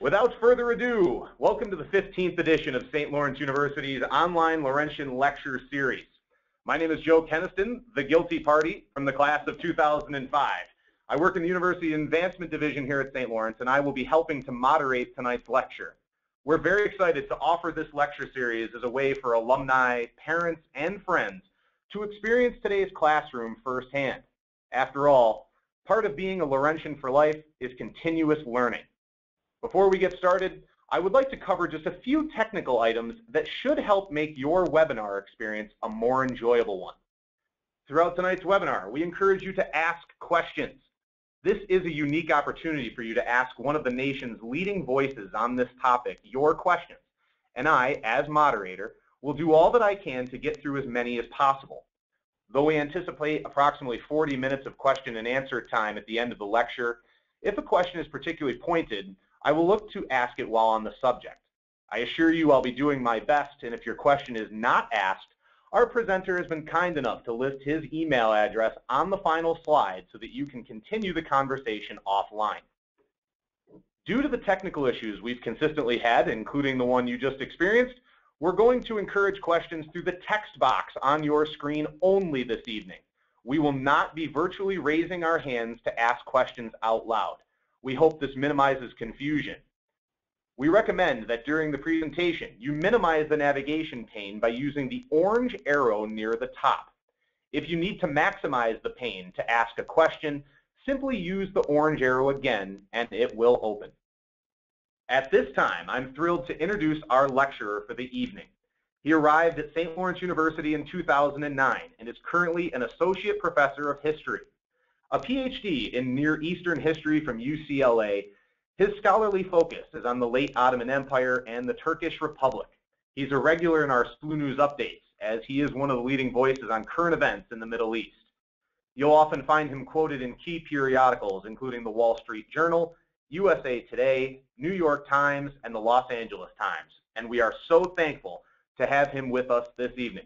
Without further ado, welcome to the 15th edition of St. Lawrence University's online Laurentian lecture series. My name is Joe Keniston, the guilty party from the class of 2005. I work in the University Advancement Division here at St. Lawrence, and I will be helping to moderate tonight's lecture. We're very excited to offer this lecture series as a way for alumni, parents, and friends to experience today's classroom firsthand. After all, part of being a Laurentian for life is continuous learning. Before we get started, I would like to cover just a few technical items that should help make your webinar experience a more enjoyable one. Throughout tonight's webinar, we encourage you to ask questions. This is a unique opportunity for you to ask one of the nation's leading voices on this topic your questions, and I, as moderator, will do all that I can to get through as many as possible. Though we anticipate approximately 40 minutes of question and answer time at the end of the lecture, if a question is particularly pointed, I will look to ask it while on the subject. I assure you I'll be doing my best, and if your question is not asked, our presenter has been kind enough to list his email address on the final slide so that you can continue the conversation offline. Due to the technical issues we've consistently had, including the one you just experienced, we're going to encourage questions through the text box on your screen only this evening. We will not be virtually raising our hands to ask questions out loud. We hope this minimizes confusion. We recommend that during the presentation, you minimize the navigation pane by using the orange arrow near the top. If you need to maximize the pane to ask a question, simply use the orange arrow again and it will open. At this time, I'm thrilled to introduce our lecturer for the evening. He arrived at St. Lawrence University in 2009 and is currently an associate professor of history. A PhD in Near Eastern history from UCLA, his scholarly focus is on the late Ottoman Empire and the Turkish Republic. He's a regular in our SLU News updates, as he is one of the leading voices on current events in the Middle East. You'll often find him quoted in key periodicals, including the Wall Street Journal, USA Today, New York Times, and the Los Angeles Times. And we are so thankful to have him with us this evening.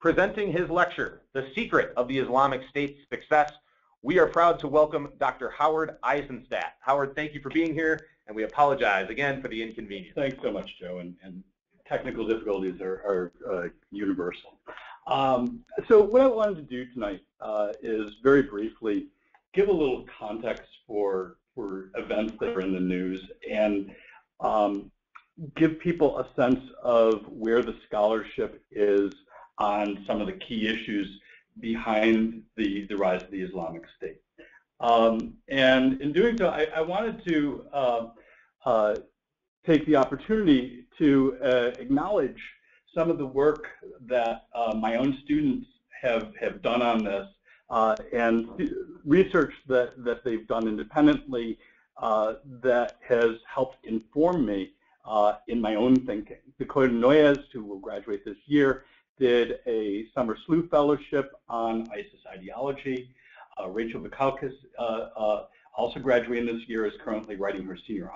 Presenting his lecture, The Secret of the Islamic State's Success, we are proud to welcome Dr. Howard Eissenstat. Howard, thank you for being here, and we apologize again for the inconvenience. Thanks so much, Joe, and technical difficulties are universal. So what I wanted to do tonight is very briefly give a little context for events that are in the news and give people a sense of where the scholarship is on some of the key issues behind the rise of the Islamic State. And in doing so, I wanted to take the opportunity to acknowledge some of the work that my own students have done on this and research that they've done independently that has helped inform me in my own thinking. Dakota Noyes, who will graduate this year, did a summer SLU fellowship on ISIS ideology. Rachel Bukowskis, also graduating this year, is currently writing her senior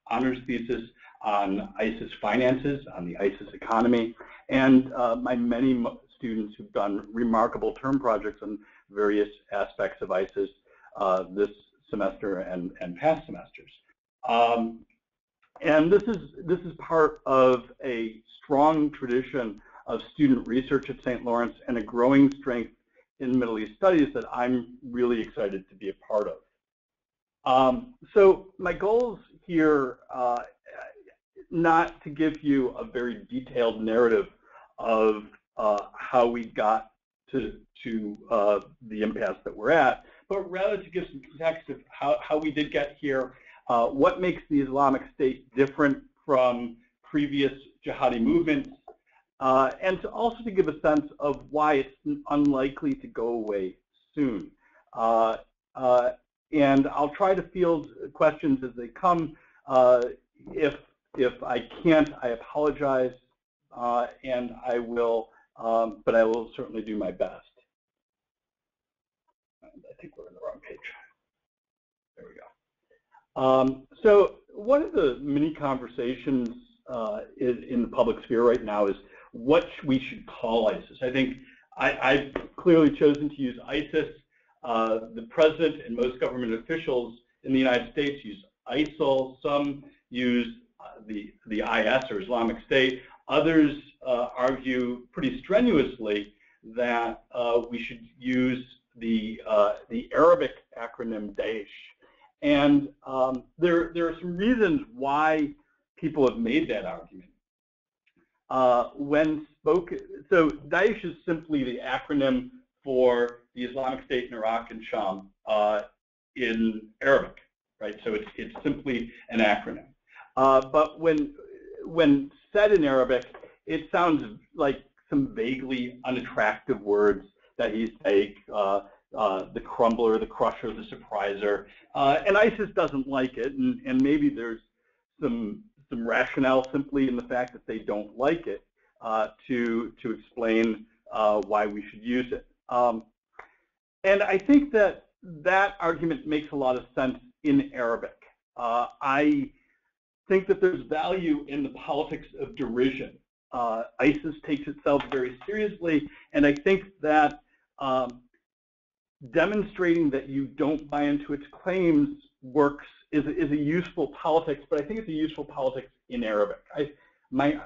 honors thesis on ISIS finances, on the ISIS economy, and my many students who've done remarkable term projects on various aspects of ISIS this semester and past semesters. And this is part of a strong tradition of student research at St. Lawrence and a growing strength in Middle East studies that I'm really excited to be a part of. So my goals here, not to give you a very detailed narrative of how we got to the impasse that we're at, but rather to give some context of how we did get here, what makes the Islamic State different from previous jihadi movements, and to also to give a sense of why it's unlikely to go away soon. And I'll try to field questions as they come. If I can't, I apologize, and I will, but I will certainly do my best. I think we're on the wrong page. There we go. So one of the many conversations in the public sphere right now is what we should call ISIS. I think I've clearly chosen to use ISIS. The president and most government officials in the United States use ISIL. Some use the IS or Islamic State. Others argue pretty strenuously that we should use the Arabic acronym Daesh. And there are some reasons why people have made that argument. So Daesh is simply the acronym for the Islamic State in Iraq and Sham in Arabic, right? So it's simply an acronym. But when said in Arabic, it sounds like some vaguely unattractive words that he's like the crumbler, the crusher, the surpriser. And ISIS doesn't like it, and maybe there's some rationale simply in the fact that they don't like it to explain why we should use it. And I think that argument makes a lot of sense in Arabic. I think that there's value in the politics of derision. ISIS takes itself very seriously, and I think that demonstrating that you don't buy into its claims is a useful politics, but I think it's a useful politics in Arabic. My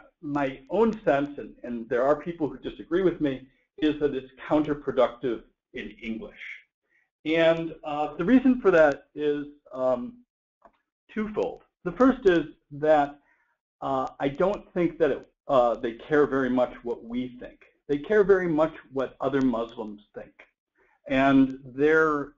own sense, and there are people who disagree with me, is that it's counterproductive in English. And the reason for that is twofold. The first is that I don't think that they care very much what we think. They care very much what other Muslims think. And their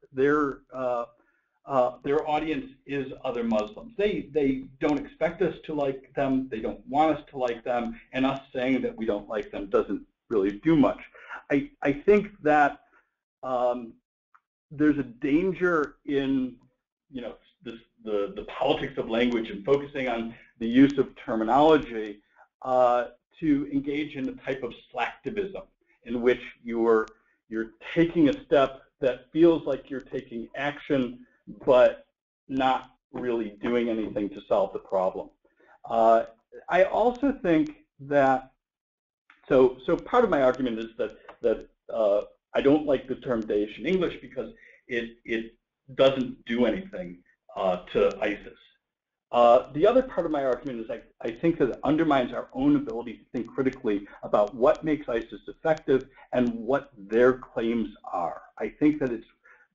audience is other Muslims. They don't expect us to like them. They don't want us to like them. And us saying that we don't like them doesn't really do much. I think that there's a danger in the politics of language and focusing on the use of terminology to engage in a type of slacktivism in which you're taking a step that feels like you're taking action but not really doing anything to solve the problem. I also think that, so part of my argument is that I don't like the term Daesh in English because it doesn't do anything to ISIS. The other part of my argument is I think that it undermines our own ability to think critically about what makes ISIS effective and what their claims are. I think that it's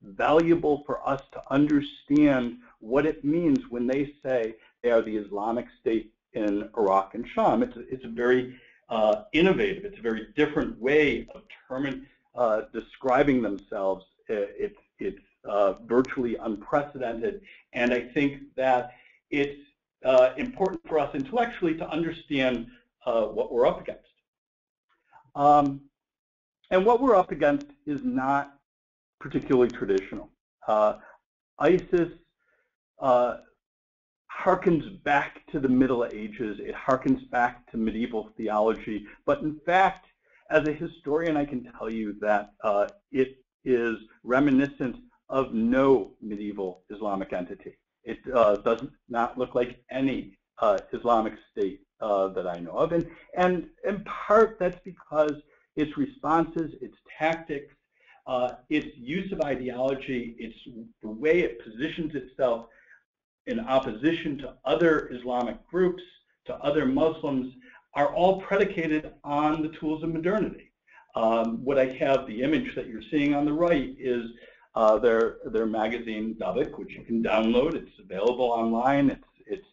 valuable for us to understand what it means when they say they are the Islamic State in Iraq and Sham. It's a very innovative, it's a very different way of describing themselves. It's virtually unprecedented, and I think that it's important for us intellectually to understand what we're up against. And what we're up against is not particularly traditional. ISIS harkens back to the Middle Ages. It harkens back to medieval theology. But in fact, as a historian, I can tell you that it is reminiscent of no medieval Islamic entity. It does not look like any Islamic state that I know of. And in part, that's because its responses, its tactics, its use of ideology, it's the way it positions itself in opposition to other Islamic groups, to other Muslims, are all predicated on the tools of modernity. What I have, the image that you're seeing on the right, is their magazine Dabik, which you can download. It's available online. It's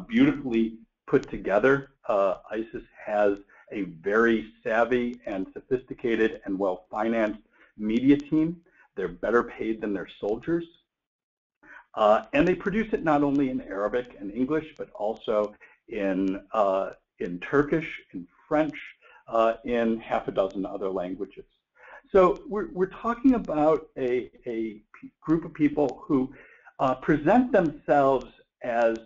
beautifully put together. ISIS has a very savvy and sophisticated and well-financed media team. They're better paid than their soldiers. And they produce it not only in Arabic and English, but also in Turkish, in French, in half a dozen other languages. So we're talking about a group of people who present themselves as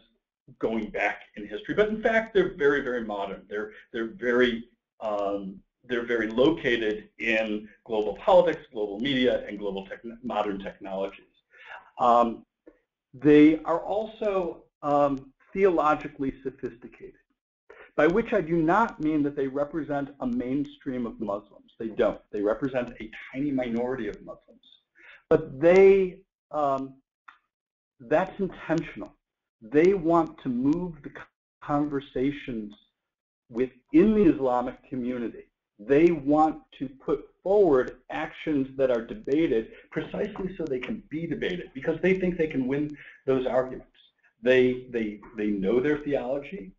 going back in history, but in fact they're very, very modern. They're very located in global politics, global media, and global modern technologies. They are also theologically sophisticated, by which I do not mean that they represent a mainstream of Muslims. They don't. They represent a tiny minority of Muslims. But that's intentional. they want to move the conversations within the Islamic community. They want to put forward actions that are debated precisely so they can be debated, because they think they can win those arguments. They know their theology.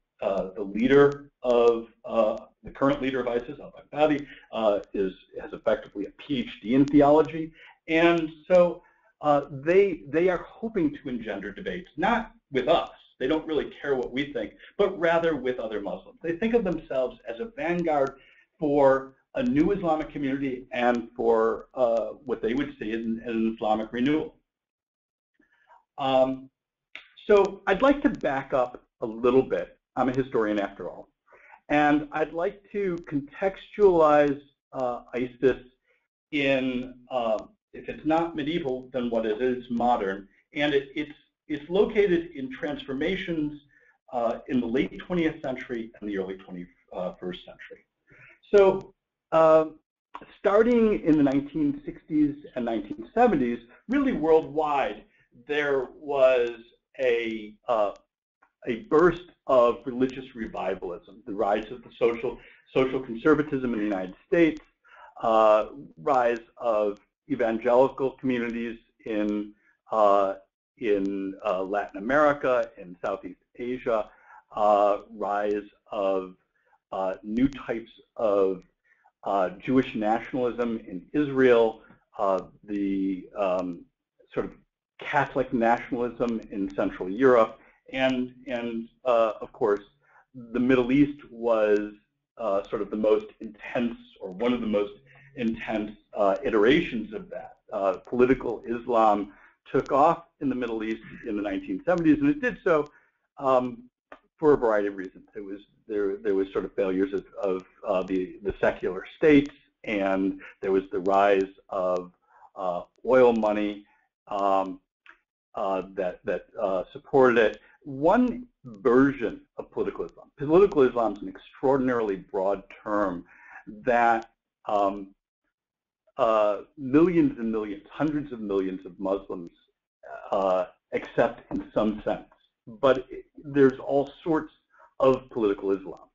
The current leader of ISIS, al-Baghdadi, has effectively a PhD in theology, and so they are hoping to engender debates, not with us. They don't really care what we think, but rather with other Muslims. They think of themselves as a vanguard for a new Islamic community and for what they would see as an Islamic renewal. So I'd like to back up a little bit. I'm a historian after all. And I'd like to contextualize ISIS in, if it's not medieval, then what is it? It's modern. And it's located in transformations in the late 20th century and the early 21st century. So starting in the 1960s and 1970s, really worldwide, there was a burst of religious revivalism, the rise of the social conservatism in the United States, rise of evangelical communities in Latin America, in Southeast Asia, rise of new types of Jewish nationalism in Israel, the sort of Catholic nationalism in Central Europe, and of course, the Middle East was sort of the most intense, or one of the most intense iterations of that. Political Islam took off in the Middle East in the 1970s, and it did so for a variety of reasons. There was sort of failures of the secular states, and there was the rise of oil money that supported it. One version of political Islam is an extraordinarily broad term that millions and millions, hundreds of millions of Muslims accept in some sense. But there's all sorts of political Islam.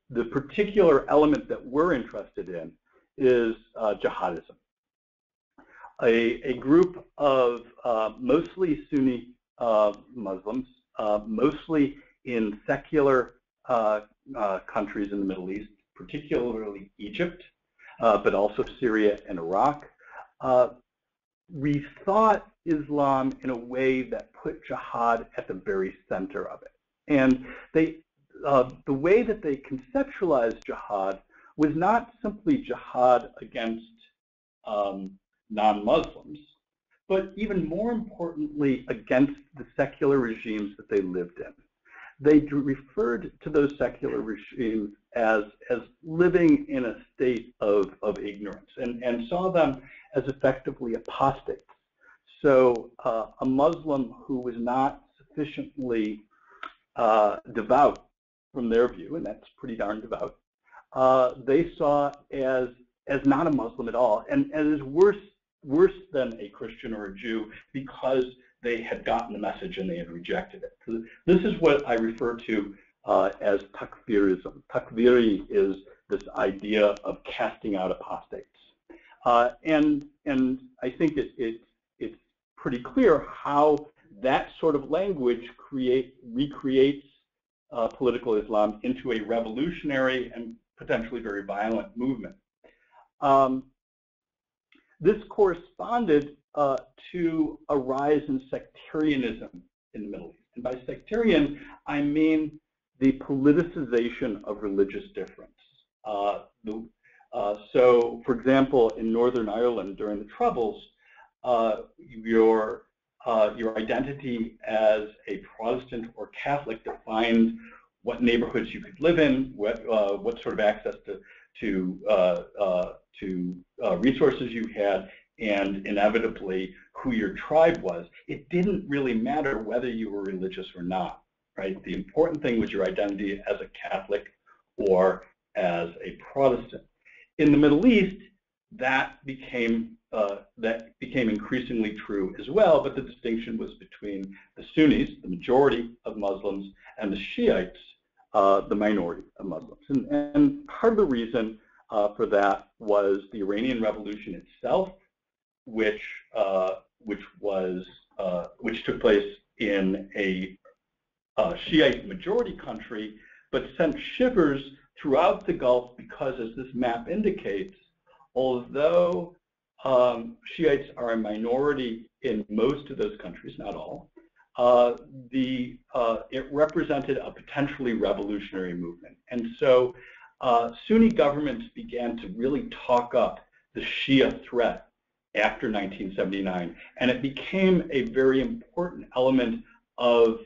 The particular element that we're interested in is jihadism. A group of mostly Sunni Muslims, mostly in secular countries in the Middle East, particularly Egypt, but also Syria and Iraq, rethought Islam in a way that put jihad at the very center of it. And the way that they conceptualized jihad was not simply jihad against non-Muslims, but even more importantly, against the secular regimes that they lived in. They referred to those secular regimes as living in a state of ignorance, and saw them as effectively apostates. So a Muslim who was not sufficiently devout from their view, and that's pretty darn devout, they saw as not a Muslim at all, and as worse than a Christian or a Jew, because they had gotten the message and they had rejected it. So this is what I refer to as takfirism. Takfiri is this idea of casting out apostates. And I think it's pretty clear how that sort of language recreates political Islam into a revolutionary and potentially very violent movement. This corresponded to a rise in sectarianism in the Middle East. And by sectarian, I mean the politicization of religious difference. So, for example, in Northern Ireland during the Troubles, your identity as a Protestant or Catholic defined what neighborhoods you could live in, what sort of access to resources you had, and inevitably who your tribe was. It didn't really matter whether you were religious or not, right? The important thing was your identity as a Catholic or as a Protestant. In the Middle East, that became that became increasingly true as well, but the distinction was between the Sunnis, the majority of Muslims, and the Shiites, the minority of Muslims. And part of the reason for that was the Iranian Revolution itself, which took place in a Shiite majority country, but sent shivers throughout the Gulf because, as this map indicates, although Shiites are a minority in most of those countries, not all, it represented a potentially revolutionary movement. And so Sunni governments began to really talk up the Shia threat after 1979, and it became a very important element of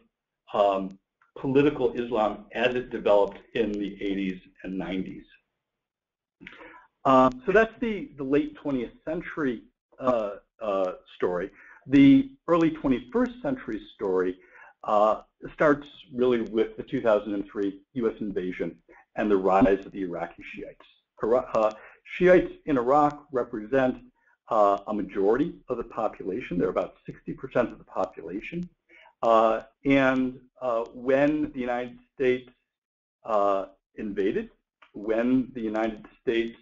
political Islam as it developed in the 80s and 90s. So that's the late 20th century story. The early 21st century story starts really with the 2003 U.S. invasion and the rise of the Iraqi Shiites. Shiites in Iraq represent a majority of the population. They're about 60% of the population. And when the United States invaded, when the United States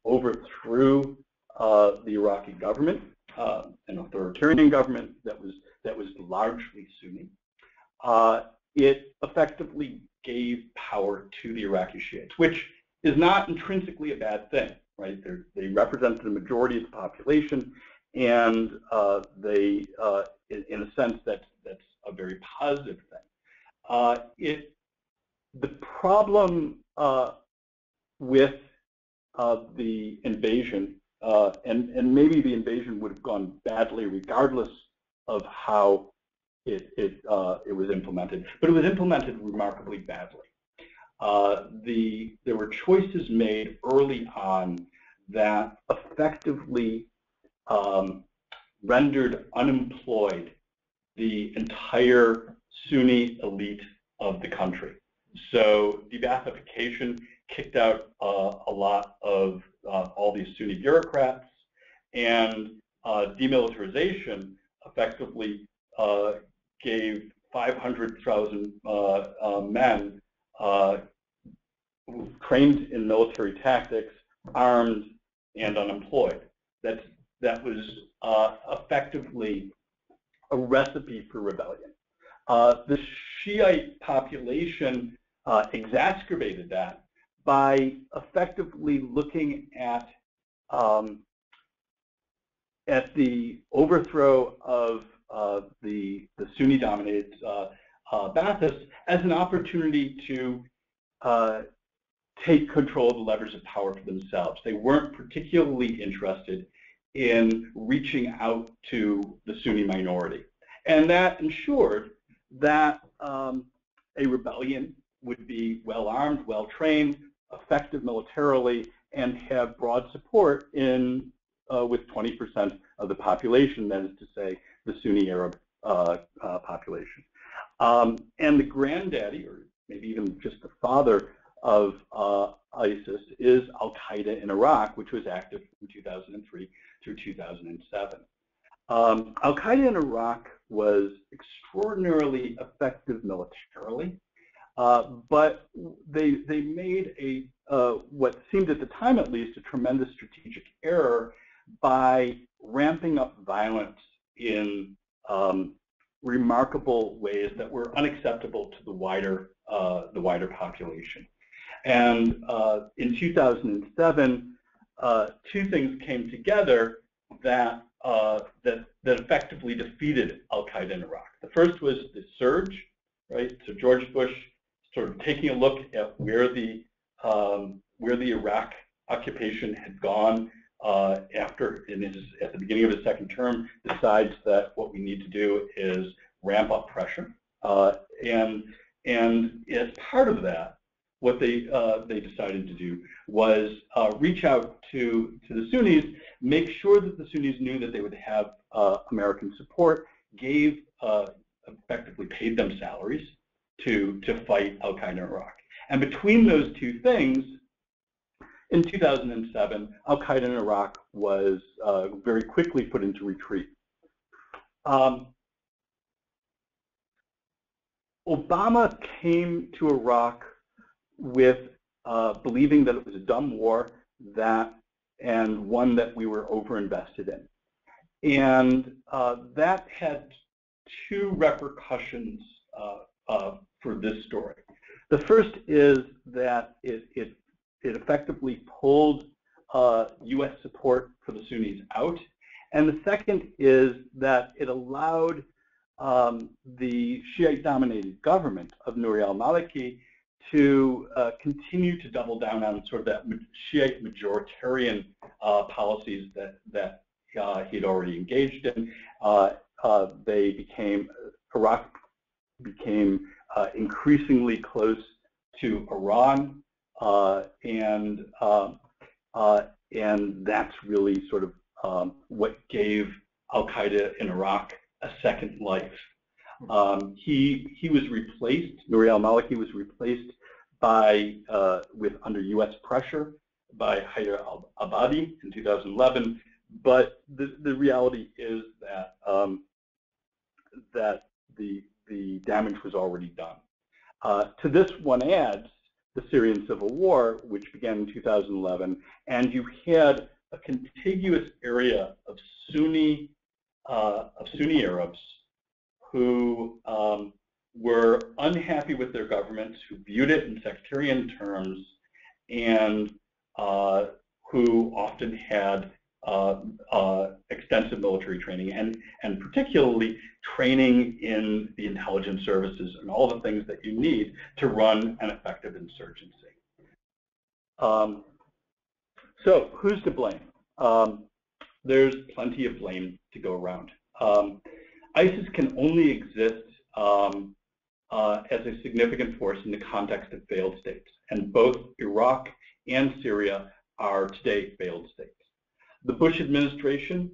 overthrew the Iraqi government, an authoritarian government that was largely Sunni, it effectively gave power to the Iraqi Shiites, which is not intrinsically a bad thing, right? They represented a majority of the population, and they, in a sense, that's a very positive thing. The problem with the invasion, and maybe the invasion would have gone badly regardless of how it was implemented, but it was implemented remarkably badly. There were choices made early on that effectively rendered unemployed the entire Sunni elite of the country. So de-Baathification kicked out a lot of all these Sunni bureaucrats, and demilitarization effectively gave 500,000 men trained in military tactics, armed, and unemployed. That was effectively a recipe for rebellion. The Shiite population exacerbated that by effectively looking at the overthrow of the Sunni-dominated Baathists as an opportunity to take control of the levers of power for themselves. They weren't particularly interested in reaching out to the Sunni minority. And that ensured that a rebellion would be well-armed, well-trained, effective militarily, and have broad support with 20% of the population, that is to say, the Sunni Arab population. And the granddaddy, or maybe even just the father of ISIS, is Al-Qaeda in Iraq, which was active from 2003 through 2007. Al-Qaeda in Iraq was extraordinarily effective militarily, but they made what seemed at the time at least a tremendous strategic error by ramping up violence in remarkable ways that were unacceptable to the wider population. And in 2007, two things came together that effectively defeated Al-Qaeda in Iraq. The first was the surge, right? So George Bush sort of taking a look at where the Iraq occupation had gone at the beginning of his second term, decides that what we need to do is ramp up pressure, and as part of that, what they decided to do was reach out to the Sunnis, make sure that the Sunnis knew that they would have American support, effectively paid them salaries to fight Al-Qaeda in Iraq. And between those two things, in 2007, al-Qaeda in Iraq was very quickly put into retreat. Obama came to Iraq with believing that it was a dumb war and one that we were overinvested in. And that had two repercussions for this story. The first is that it effectively pulled U.S. support for the Sunnis out. And the second is that it allowed the Shiite-dominated government of Nouri al-Maliki to continue to double down on sort of that Shiite majoritarian policies that he'd already engaged in. Iraq became increasingly close to Iran, and that's really sort of what gave al-Qaeda in Iraq a second life. He was replaced, Nouri al-Maliki was replaced by, under U.S. pressure by Haider al-Abadi in 2011, but the reality is that the damage was already done. To this one adds the Syrian civil war, which began in 2011, and you had a contiguous area of Sunni Arabs who were unhappy with their governments, who viewed it in sectarian terms, and who often had extensive military training, and particularly training in the intelligence services and all the things that you need to run an effective insurgency. So who's to blame? There's plenty of blame to go around. ISIS can only exist as a significant force in the context of failed states, and both Iraq and Syria are today failed states. The Bush administration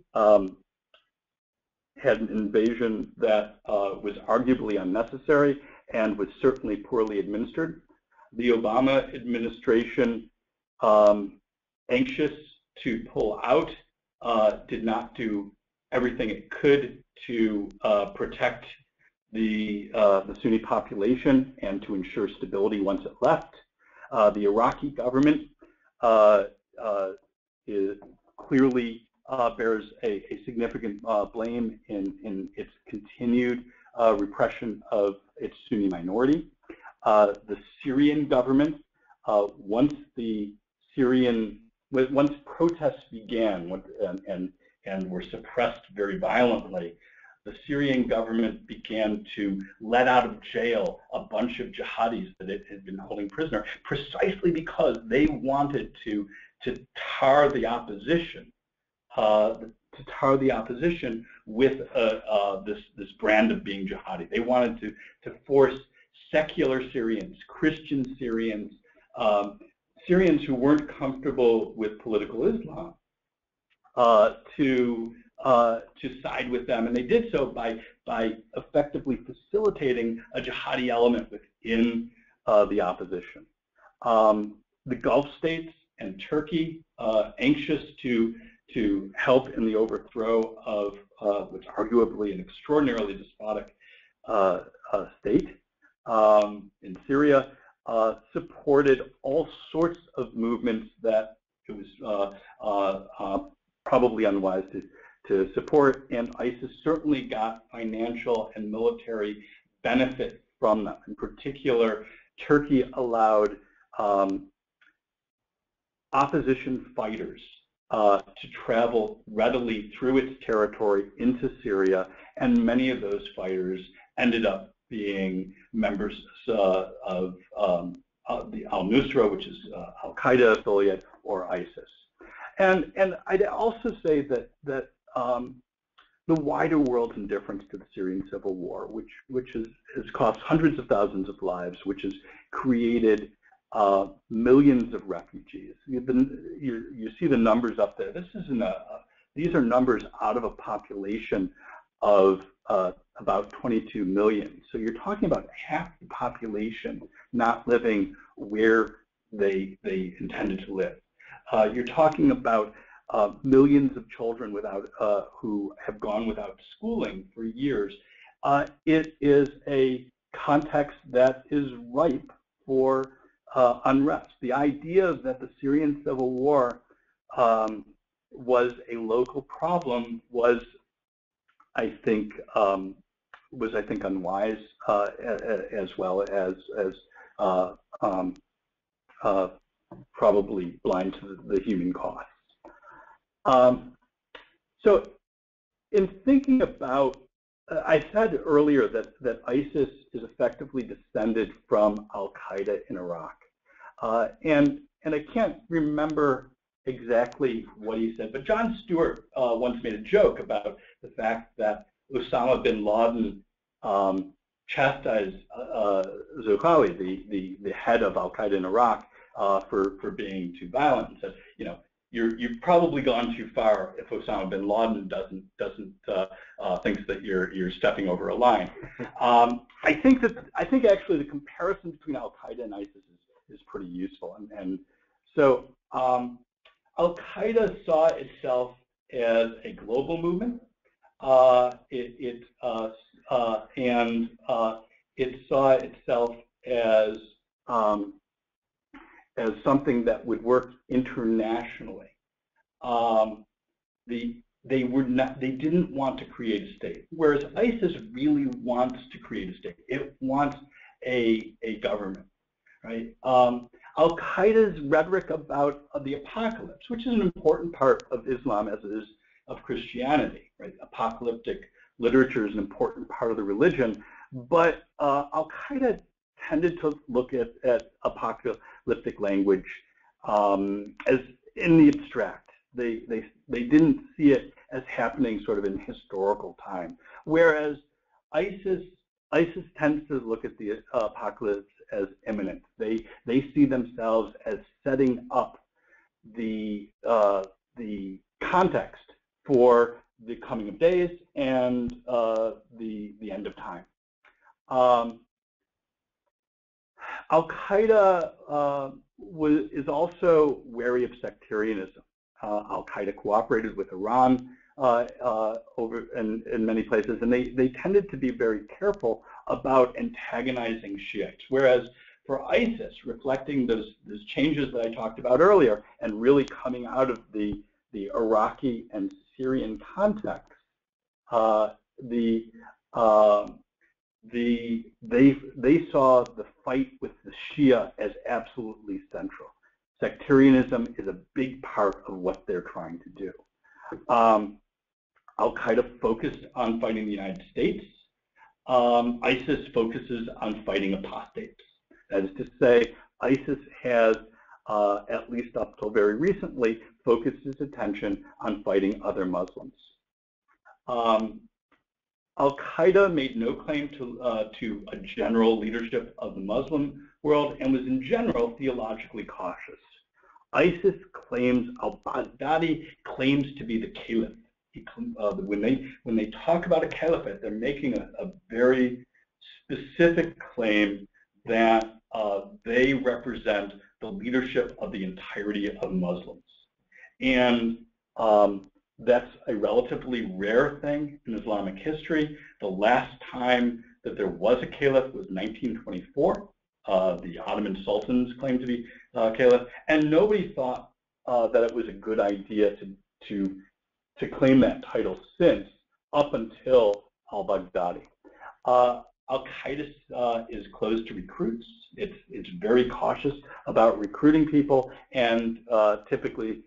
had an invasion that was arguably unnecessary and was certainly poorly administered. The Obama administration, anxious to pull out, did not do everything it could to protect the Sunni population and to ensure stability once it left. The Iraqi government clearly bears a significant blame in its continued repression of its Sunni minority. The Syrian government, once protests began and were suppressed very violently, the Syrian government began to let out of jail a bunch of jihadis that it had been holding prisoner, precisely because they wanted to tar the opposition, with this brand of being jihadi. They wanted to force secular Syrians, Christian Syrians, Syrians who weren't comfortable with political Islam, to side with them, and they did so by effectively facilitating a jihadi element within the opposition. The Gulf states and Turkey, anxious to help in the overthrow of what's arguably an extraordinarily despotic state in Syria, supported all sorts of movements that it was probably unwise to support, and ISIS certainly got financial and military benefit from them. In particular, Turkey allowed opposition fighters to travel readily through its territory into Syria, and many of those fighters ended up being members of the al-Nusra, which is al-Qaeda affiliate, or ISIS. And I'd also say that the wider world's indifference to the Syrian civil war, which has cost hundreds of thousands of lives, which has created millions of refugees. You see the numbers up there. These are numbers out of a population of about 22 million. So you're talking about half the population not living where they intended to live. you're talking about millions of children who have gone without schooling for years. It is a context that is ripe for unrest. The idea that the Syrian civil war was a local problem was, I think, unwise, as well as probably blind to the human costs. So, in thinking about, I said earlier that ISIS is effectively descended from Al-Qaeda in Iraq, and I can't remember exactly what he said, but Jon Stewart once made a joke about the fact that Osama bin Laden chastised Zarqawi, the head of Al-Qaeda in Iraq, for being too violent, and said, you know, you've probably gone too far if Osama bin Laden thinks that you're stepping over a line. I think actually the comparison between Al-Qaeda and ISIS is pretty useful, and so Al-Qaeda saw itself as a global movement. It saw itself as something that would work internationally. They didn't want to create a state, whereas ISIS really wants to create a state. It wants a government, right? Al-Qaeda's rhetoric about the apocalypse, which is an important part of Islam as it is of Christianity, right? Apocalyptic literature is an important part of the religion, but Al-Qaeda tended to look at apocalyptic language as in the abstract. They didn't see it as happening sort of in historical time, whereas ISIS tends to look at the apocalypse as imminent. They see themselves as setting up the context for the coming of days and the end of time. Al-Qaeda is also wary of sectarianism. Al-Qaeda cooperated with Iran in many places, and they tended to be very careful about antagonizing Shiites. Whereas for ISIS, reflecting those changes that I talked about earlier, and really coming out of the Iraqi and Syrian context, they saw the fight with the Shia as absolutely central. Sectarianism is a big part of what they're trying to do. Al-Qaeda focused on fighting the United States. ISIS focuses on fighting apostates. That is to say, ISIS has, at least up till very recently, focused its attention on fighting other Muslims. Al-Qaeda made no claim to a general leadership of the Muslim world and was in general theologically cautious. ISIS claims, al-Baghdadi claims to be the caliph. When they talk about a caliphate, they're making a very specific claim that they represent the leadership of the entirety of Muslims. And that's a relatively rare thing in Islamic history. The last time that there was a caliph was 1924. The Ottoman sultans claimed to be caliph, and nobody thought that it was a good idea to claim that title since, up until al-Baghdadi. Al-Qaeda is closed to recruits. It's very cautious about recruiting people, and typically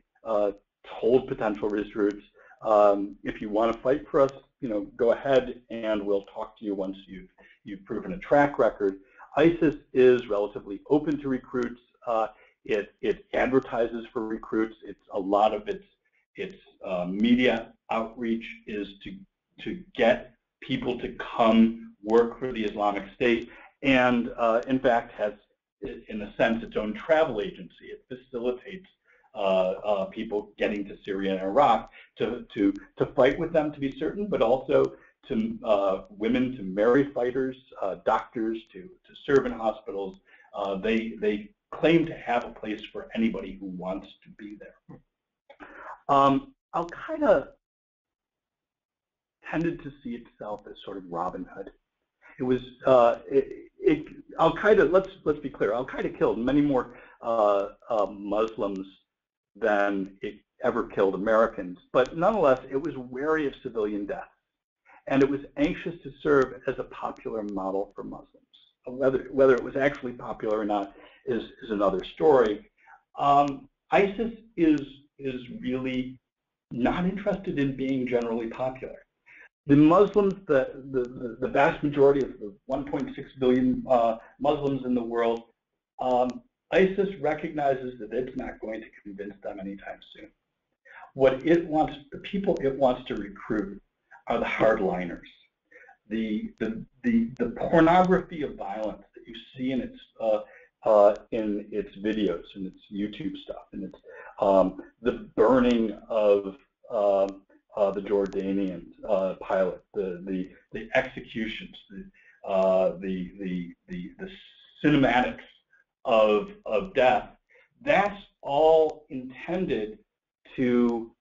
told potential recruits, if you want to fight for us, go ahead and we'll talk to you once you've proven a track record. ISIS is relatively open to recruits. It advertises for recruits. A lot of its media outreach is to get people to come work for the Islamic State, and in fact has, in a sense, its own travel agency. It facilitates people getting to Syria and Iraq to fight with them, to be certain, but also to women to marry fighters, doctors to serve in hospitals. They claim to have a place for anybody who wants to be there. Al-Qaeda tended to see itself as sort of Robin Hood. It was Al-Qaeda. Let's be clear. Al-Qaeda killed many more Muslims than it ever killed Americans, but nonetheless, it was wary of civilian death, and it was anxious to serve as a popular model for Muslims. Whether it was actually popular or not is another story. ISIS is really not interested in being generally popular. The Muslims, the vast majority of the 1.6 billion Muslims in the world, ISIS recognizes that it's not going to convince them anytime soon. What it wants, the people it wants to recruit, are the hardliners. The pornography of violence that you see in its videos and its YouTube stuff, and its the burning of the Jordanian pilot, the executions, the cinematics of death. That's all intended to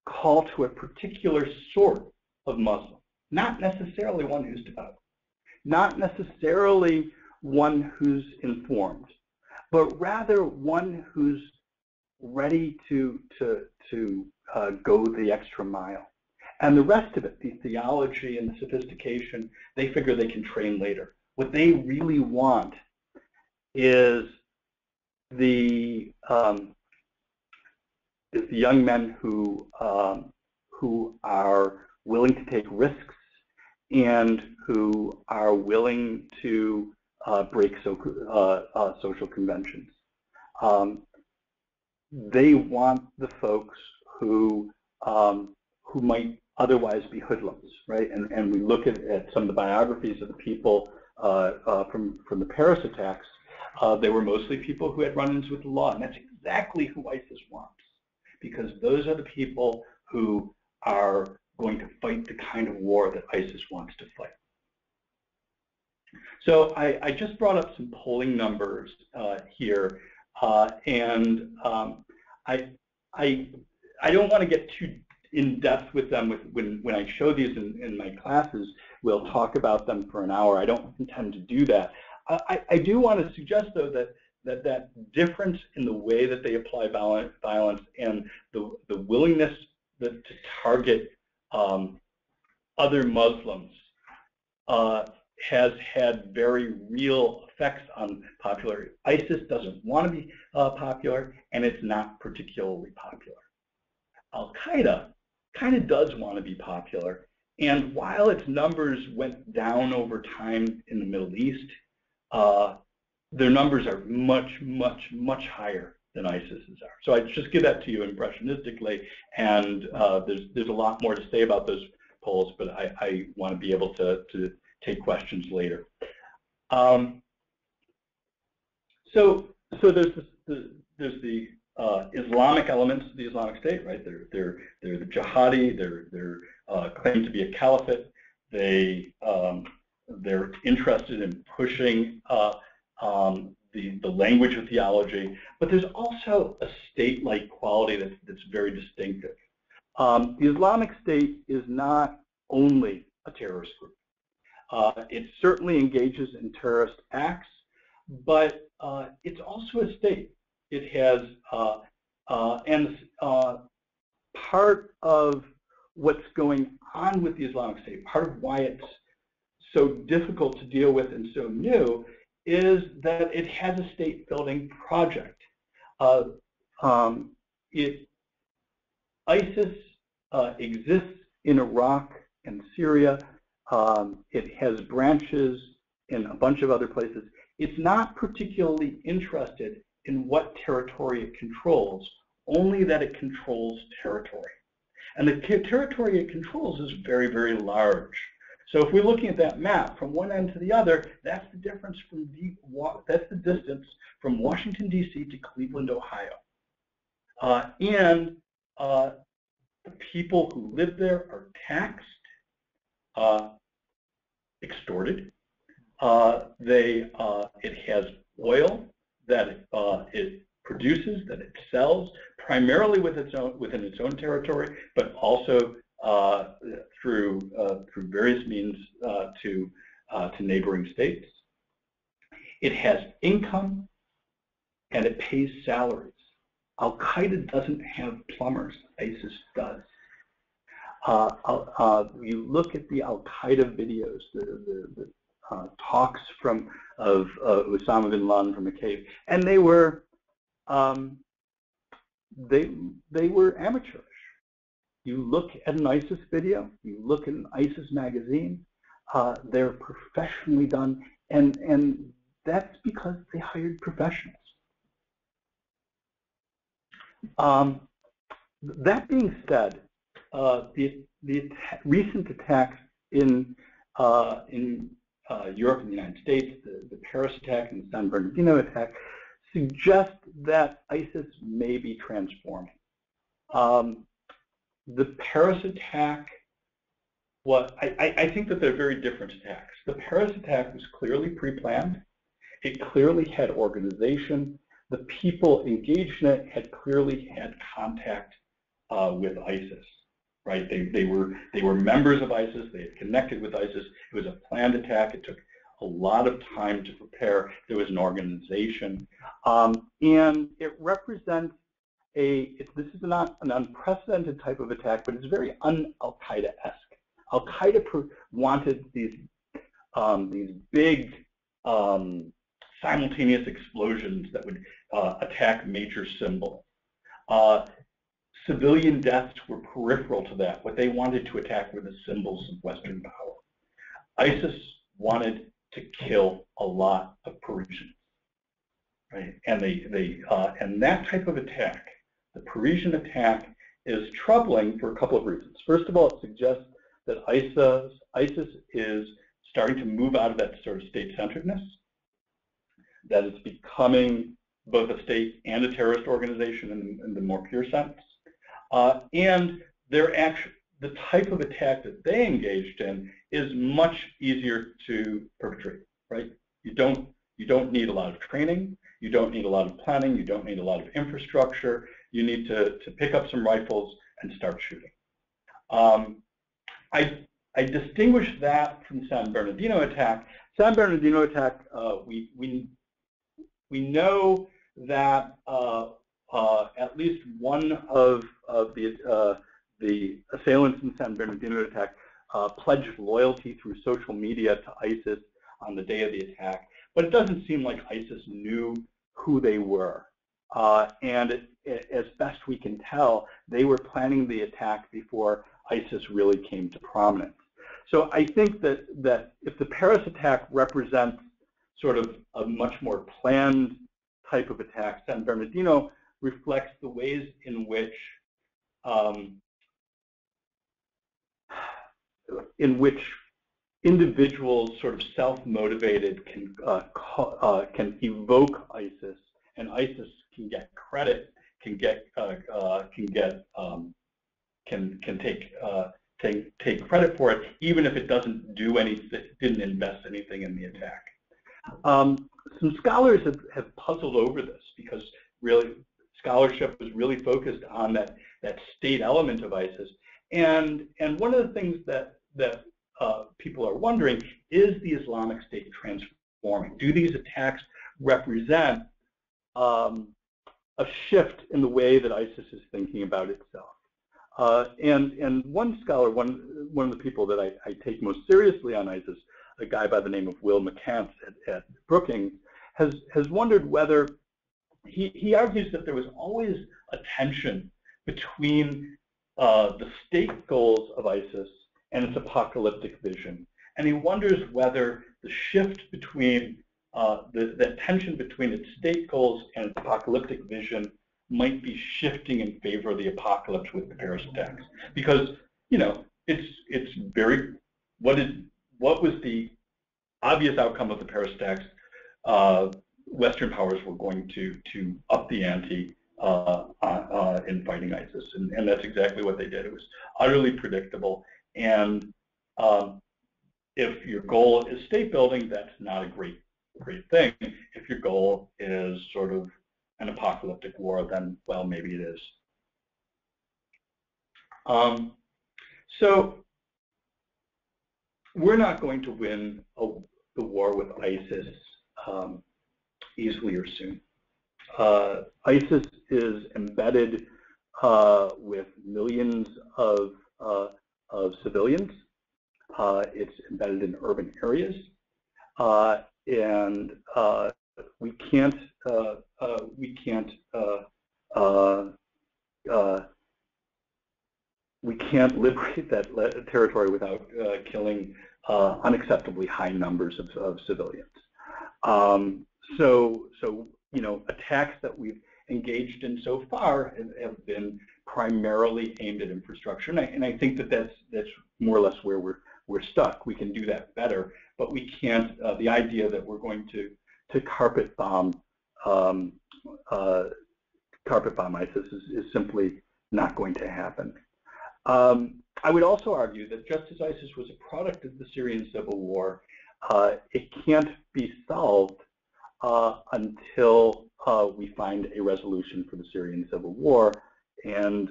call to a particular sort of Muslim, not necessarily one who's devout, not necessarily one who's informed, but rather one who's ready to go the extra mile. And the rest of it, the theology and the sophistication, they figure they can train later. What they really want is the young men who are willing to take risks and who are willing to break social conventions. They want the folks who might otherwise be hoodlums, right? And we look at some of the biographies of the people from the Paris attacks. They were mostly people who had run-ins with the law, and that's exactly who ISIS wants, because those are the people who are going to fight the kind of war that ISIS wants to fight. So I just brought up some polling numbers here, and I don't want to get too in depth with them. When I show these in my classes, we'll talk about them for an hour. I don't intend to do that. I do want to suggest, though, that difference in the way that they apply violence and the willingness to target other Muslims has had very real effects on popularity. ISIS doesn't want to be popular, and it's not particularly popular. Al-Qaeda kind of does want to be popular, and while its numbers went down over time in the Middle East, their numbers are much, much, much higher than ISIS's are. So I just give that to you impressionistically, and there's a lot more to say about those polls, but I want to be able to take questions later. So there's the Islamic elements of the Islamic State, right? They're the jihadi. They're claim to be a caliphate. They're interested in pushing the language of theology, but there's also a state-like quality that's very distinctive. The Islamic State is not only a terrorist group. It certainly engages in terrorist acts, but it's also a state. It has, part of what's going on with the Islamic State, part of why it's so difficult to deal with and so new, is that it has a state-building project. ISIS exists in Iraq and Syria. It has branches in a bunch of other places. It's not particularly interested in what territory it controls, only that it controls territory. And the territory it controls is very, very large. So if we're looking at that map from one end to the other, that's the difference from that's the distance from Washington, D.C. to Cleveland, Ohio. The people who live there are taxed, extorted. It has oil that it produces, that it sells, primarily within its own territory, but also through various means to neighboring states. It has income, and it pays salaries. Al-Qaeda doesn't have plumbers. ISIS does. You look at the Al-Qaeda videos, the talks of Osama bin Laden from a cave, and they were amateurish. You look at an ISIS video, you look at an ISIS magazine, they're professionally done, and that's because they hired professionals. That being said, the recent attacks in Europe and the United States, the Paris attack and the San Bernardino attack, suggest that ISIS may be transforming. The Paris attack, I think that they're very different attacks. The Paris attack was clearly pre-planned. It clearly had organization. The people engaged in it had clearly had contact with ISIS, right? They were members of ISIS. They had connected with ISIS. It was a planned attack. It took a lot of time to prepare. There was an organization, and it represents this is not an unprecedented type of attack, but it's very un-Al-Qaeda-esque. Al-Qaeda wanted these big simultaneous explosions that would attack major symbols. Civilian deaths were peripheral to that. What they wanted to attack were the symbols of Western power. ISIS wanted to kill a lot of Parisians, right? And and that type of attack, the Parisian attack, is troubling for a couple of reasons. First of all, it suggests that ISIS is starting to move out of that sort of state-centeredness, that it's becoming both a state and a terrorist organization in the more pure sense. And the type of attack that they engaged in is much easier to perpetrate, right? You don't need a lot of training. You don't need a lot of planning. You don't need a lot of infrastructure. You need to pick up some rifles and start shooting. I distinguish that from the San Bernardino attack. San Bernardino attack, we know that at least one of the assailants in the San Bernardino attack pledged loyalty through social media to ISIS on the day of the attack, but it doesn't seem like ISIS knew who they were. And as best we can tell, they were planning the attack before ISIS really came to prominence. So I think that if the Paris attack represents sort of a much more planned type of attack, San Bernardino reflects the ways in which individuals sort of self-motivated can evoke ISIS, and ISIS can get credit, can take credit for it, even if it doesn't do anything, didn't invest anything in the attack. Some scholars have puzzled over this because really scholarship was really focused on that state element of ISIS, and one of the things that people are wondering, is the Islamic State transforming? Do these attacks represent a shift in the way that ISIS is thinking about itself? And one scholar, one of the people that I take most seriously on ISIS, a guy by the name of Will McCants at Brookings, has wondered whether, he argues that there was always a tension between the state goals of ISIS and its apocalyptic vision. And he wonders whether the shift between, the tension between its state goals and its apocalyptic vision might be shifting in favor of the apocalypse with the Paris attacks. Because, you know, it's very, what was the obvious outcome of the Paris attacks? Western powers were going to up the ante in fighting ISIS, and that's exactly what they did. It was utterly predictable, and if your goal is state building, that's not a great great thing. If your goal is sort of an apocalyptic war, then, well, maybe it is. So we're not going to win the war with ISIS easily or soon. ISIS is embedded with millions of civilians. It's embedded in urban areas, and we can't liberate that territory without killing unacceptably high numbers of civilians. So you know, attacks that we've engaged in so far have been primarily aimed at infrastructure, and I think that that's more or less where we're stuck. We can do that better, but we can't. The idea that we're going to carpet bomb ISIS is simply not going to happen. I would also argue that just as ISIS was a product of the Syrian civil war, it can't be solved until we find a resolution for the Syrian civil war. And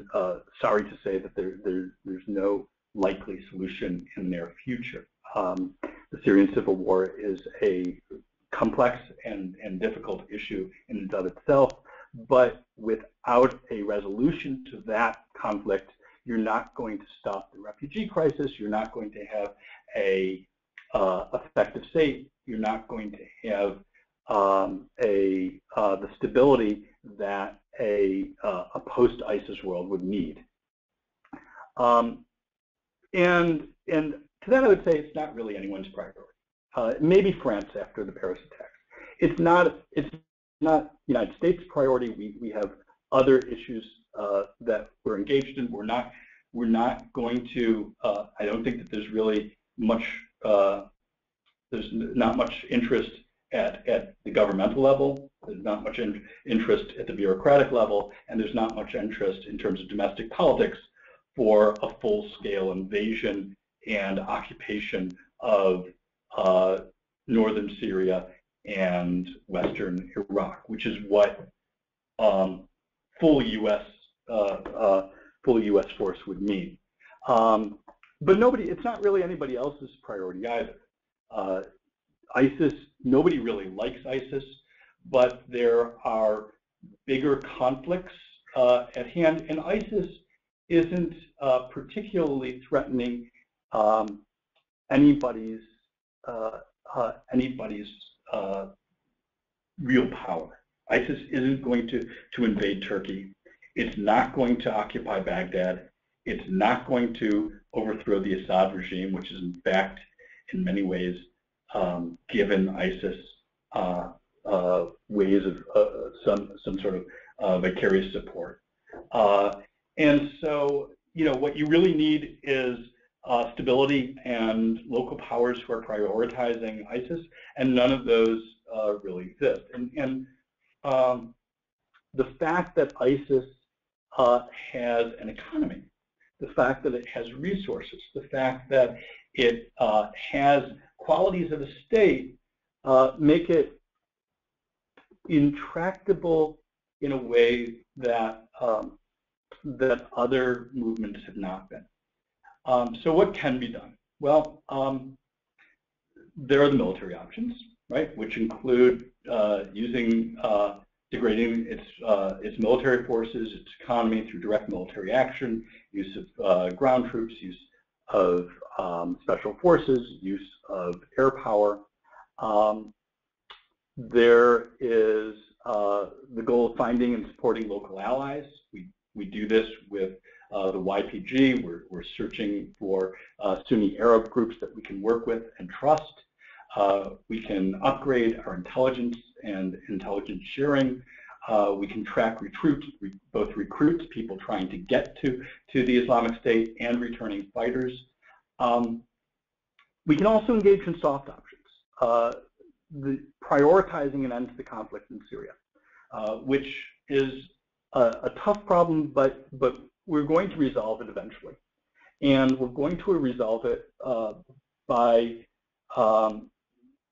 sorry to say that there's no likely solution in their future. The Syrian civil war is a complex and difficult issue in and of itself, but without a resolution to that conflict, you're not going to stop the refugee crisis. You're not going to have a effective state. You're not going to have the stability that a post-ISIS world would need. And to that, I would say it's not really anyone's priority. Maybe France after the Paris attacks. It's not the United States' priority. We have other issues that we're engaged in. We're not going to. I don't think that there's really much. There's not much interest at the governmental level. There's not much interest at the bureaucratic level, and there's not much interest in terms of domestic politics for a full-scale invasion and occupation of northern Syria and western Iraq, which is what full U.S. force would mean. But it's not really anybody else's priority either. ISIS, nobody really likes ISIS, but there are bigger conflicts at hand, and ISIS isn't particularly threatening anybody's real power. ISIS isn't going to invade Turkey. It's not going to occupy Baghdad. It's not going to overthrow the Assad regime, which is in fact, in many ways, given ISIS ways of some sort of vicarious support. And so, you know, what you really need is stability and local powers who are prioritizing ISIS, and none of those really exist. And the fact that ISIS has an economy, the fact that it has resources, the fact that it has qualities of a state make it intractable in a way that that other movements have not been. So what can be done? Well, there are the military options, right, which include degrading its military forces, its economy through direct military action, use of ground troops, use of special forces, use of air power. There is the goal of finding and supporting local allies. We do this with the YPG. We're searching for Sunni Arab groups that we can work with and trust. We can upgrade our intelligence and intelligence sharing. We can track both recruits, people trying to get to the Islamic State, and returning fighters. We can also engage in soft options, prioritizing an end to the conflict in Syria, which is a tough problem, but we're going to resolve it eventually. And we're going to resolve it by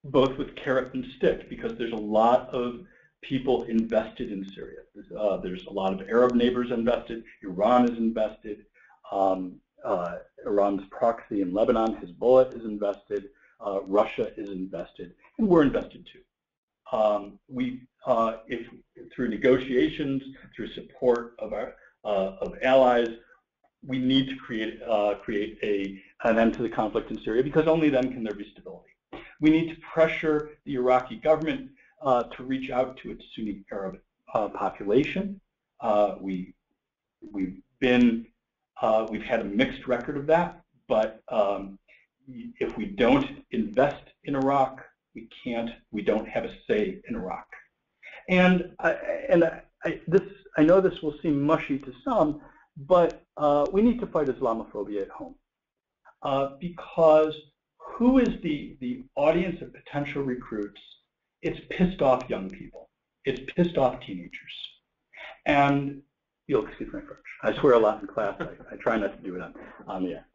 both with carrot and stick, because there's a lot of people invested in Syria. There's a lot of Arab neighbors invested. Iran is invested. Iran's proxy in Lebanon, Hezbollah, is invested. Russia is invested, and we're invested too. If through negotiations, through support of our allies, we need to create an end to the conflict in Syria, because only then can there be stability. We need to pressure the Iraqi government to reach out to its Sunni Arab population. We've had a mixed record of that, but if we don't invest in Iraq, we don't have a say in Iraq. And I know this will seem mushy to some, but we need to fight Islamophobia at home, because who is the audience of potential recruits? It's pissed off young people. It's pissed off teenagers. And you'll excuse my French. I swear a lot in class. I try not to do it on the air.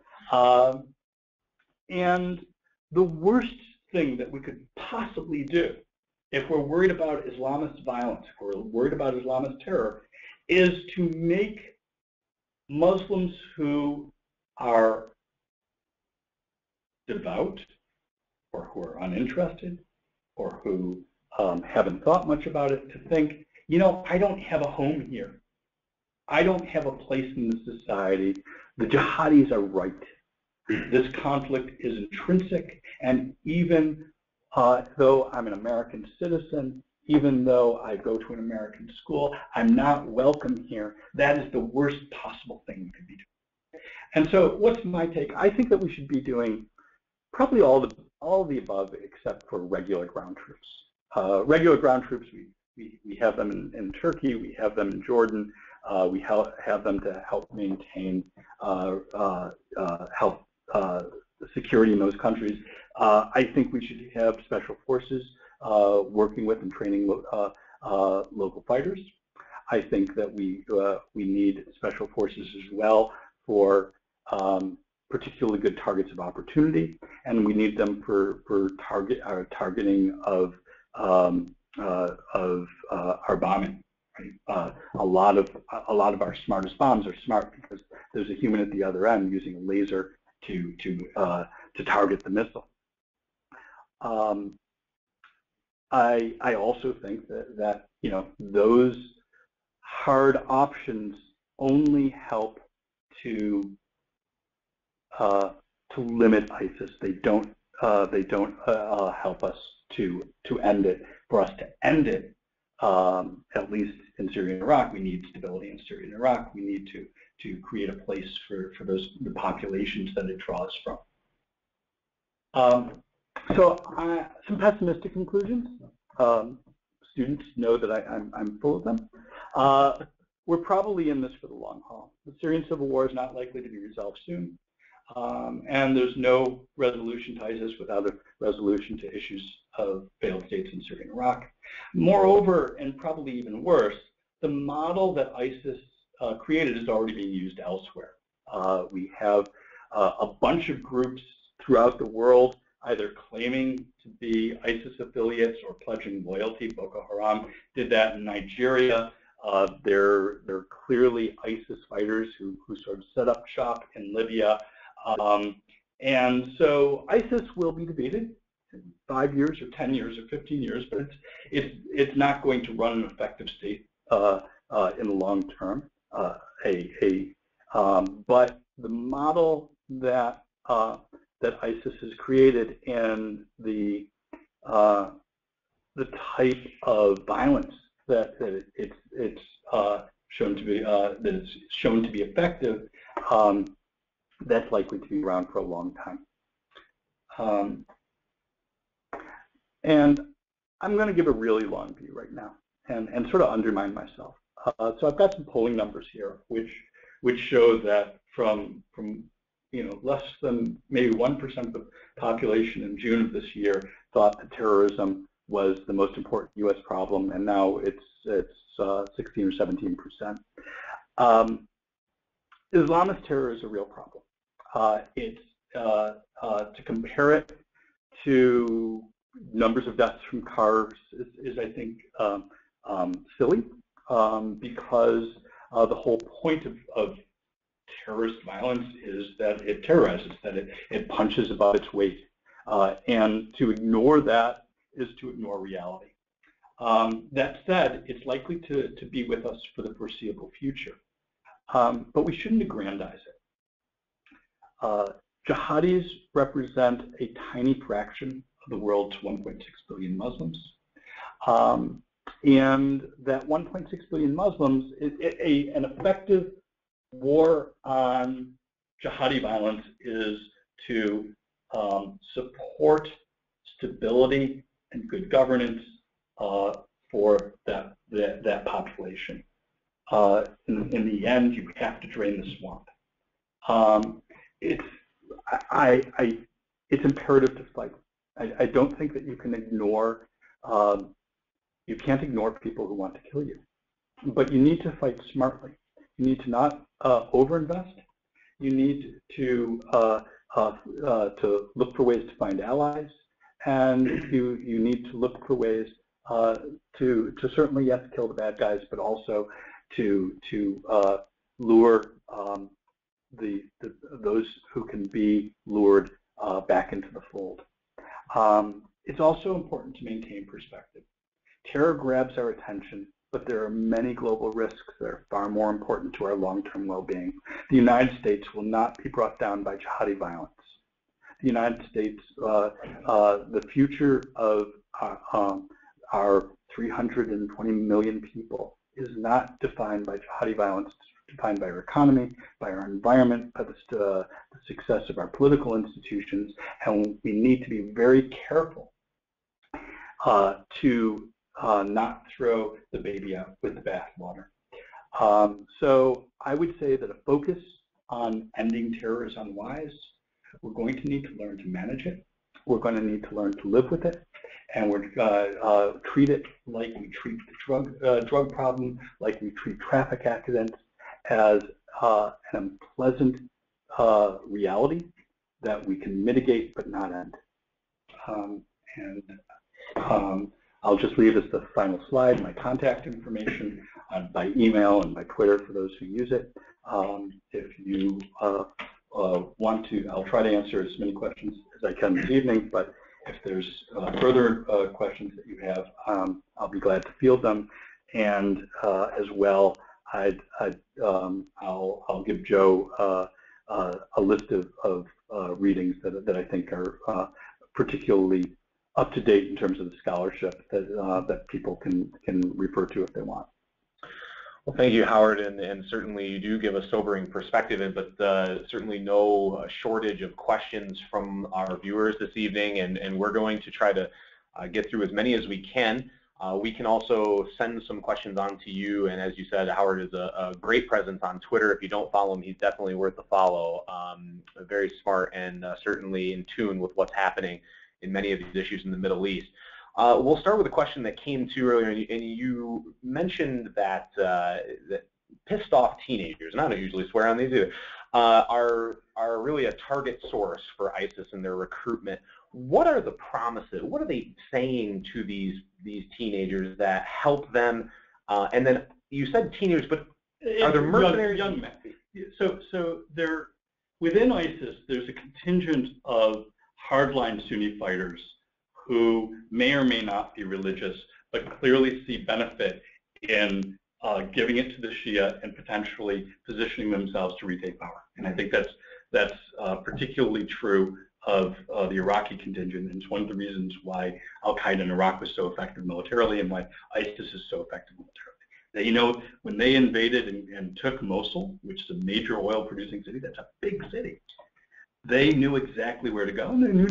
And the worst thing that we could possibly do, if we're worried about Islamist violence, if we're worried about Islamist terror, is to make Muslims who are devout, or who are uninterested, or who haven't thought much about it, to think, you know, I don't have a home here. I don't have a place in the society. The jihadis are right. This conflict is intrinsic, and even though I'm an American citizen, even though I go to an American school, I'm not welcome here. That is the worst possible thing we could be doing. And so what's my take? I think that we should be doing probably all of the above, except for regular ground troops. Regular ground troops, we have them in Turkey, we have them in Jordan, we have them to help maintain security in those countries. I think we should have special forces working with and training local fighters. I think that we need special forces as well for particularly good targets of opportunity, and we need them for targeting of our bombing. Right? A lot of our smartest bombs are smart because there's a human at the other end using a laser to target the missile. I also think that you know, those hard options only help to limit ISIS. They don't help us to end it. For us to end it, at least in Syria and Iraq, we need stability in Syria and Iraq. We need to create a place for the populations that it draws from. So some pessimistic conclusions. Students know that I'm full of them. We're probably in this for the long haul. The Syrian civil war is not likely to be resolved soon. And there's no resolution to ISIS without a resolution to issues of failed states in Syria and Iraq. Moreover, and probably even worse, the model that ISIS created is already being used elsewhere. We have a bunch of groups throughout the world either claiming to be ISIS affiliates or pledging loyalty. Boko Haram did that in Nigeria. They're clearly ISIS fighters who sort of set up shop in Libya. And so ISIS will be defeated in 5 years or 10 years or 15 years, but it's not going to run an effective state in the long term. But the model that ISIS has created and the type of violence that it's shown to be effective, that's likely to be around for a long time. And I'm going to give a really long view right now and sort of undermine myself. So I've got some polling numbers here, which show that from less than maybe 1% of the population in June of this year thought that terrorism was the most important U.S. problem, and now it's 16 or 17%. Islamist terror is a real problem. To compare it to numbers of deaths from cars is I think, silly, because the whole point of terrorist violence is that it terrorizes, that it punches above its weight. And to ignore that is to ignore reality. That said, it's likely to be with us for the foreseeable future. But we shouldn't aggrandize it. Jihadis represent a tiny fraction of the world's 1.6 billion Muslims. And that 1.6 billion Muslims, an effective war on jihadi violence is to support stability and good governance for that population. In the end, you have to drain the swamp. It's imperative to fight. I don't think that you can ignore. You can't ignore people who want to kill you, but you need to fight smartly. You need to not overinvest. You need to look for ways to find allies, and you need to look for ways to certainly, yes, kill the bad guys, but also to lure those who can be lured back into the fold. It's also important to maintain perspective. Terror grabs our attention, but there are many global risks that are far more important to our long-term well-being. The United States will not be brought down by jihadi violence. The United States, the future of our 320 million people is not defined by jihadi violence. It's defined by our economy, by our environment, by the success of our political institutions, and we need to be very careful to not throw the baby out with the bathwater. So I would say that a focus on ending terror is unwise. We're going to need to learn to manage it. We're going to need to learn to live with it, and we're treat it like we treat the drug problem, like we treat traffic accidents, as an unpleasant reality that we can mitigate but not end. I'll just leave as the final slide my contact information by email and by Twitter for those who use it. If you want to, I'll try to answer as many questions as I can this evening, but if there's further questions that you have, I'll be glad to field them. And as well, I'll give Joe a list of readings that I think are particularly up to date in terms of the scholarship that people can refer to if they want. Well, thank you, Howard, and certainly you do give a sobering perspective, but certainly no shortage of questions from our viewers this evening, and we're going to try to get through as many as we can. We can also send some questions on to you, and as you said, Howard is a great presence on Twitter. If you don't follow him, he's definitely worth a follow. Very smart and certainly in tune with what's happening in many of these issues in the Middle East. We'll start with a question that came to earlier, and you mentioned that that pissed off teenagers, and I don't usually swear on these either, are really a target source for ISIS and their recruitment. What are the promises? What are they saying to these teenagers that help them? And then you said teenagers, but are there mercenaries? Young men. So there, within ISIS, there's a contingent of hardline Sunni fighters who may or may not be religious, but clearly see benefit in giving it to the Shia and potentially positioning themselves to retake power. And I think that's particularly true of the Iraqi contingent, and it's one of the reasons why Al-Qaeda in Iraq was so effective militarily and why ISIS is so effective militarily. They, when they invaded and took Mosul, which is a major oil-producing city, that's a big city, they knew exactly where to go, and they knew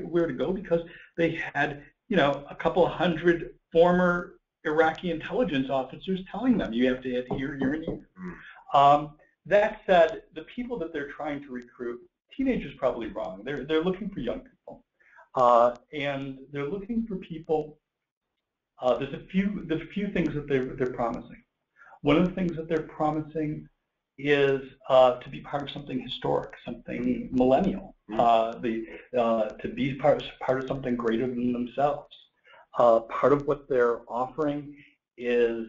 where to go because they had, a couple of hundred former Iraqi intelligence officers telling them, you have to hit here, here, and here. That said, the people that they're trying to recruit, teenagers probably wrong. They're looking for young people, and they're looking for people. There's a few things that they're promising. One of the things that they're promising is to be part of something historic, something millennial, to be part of something greater than themselves. Part of what they're offering is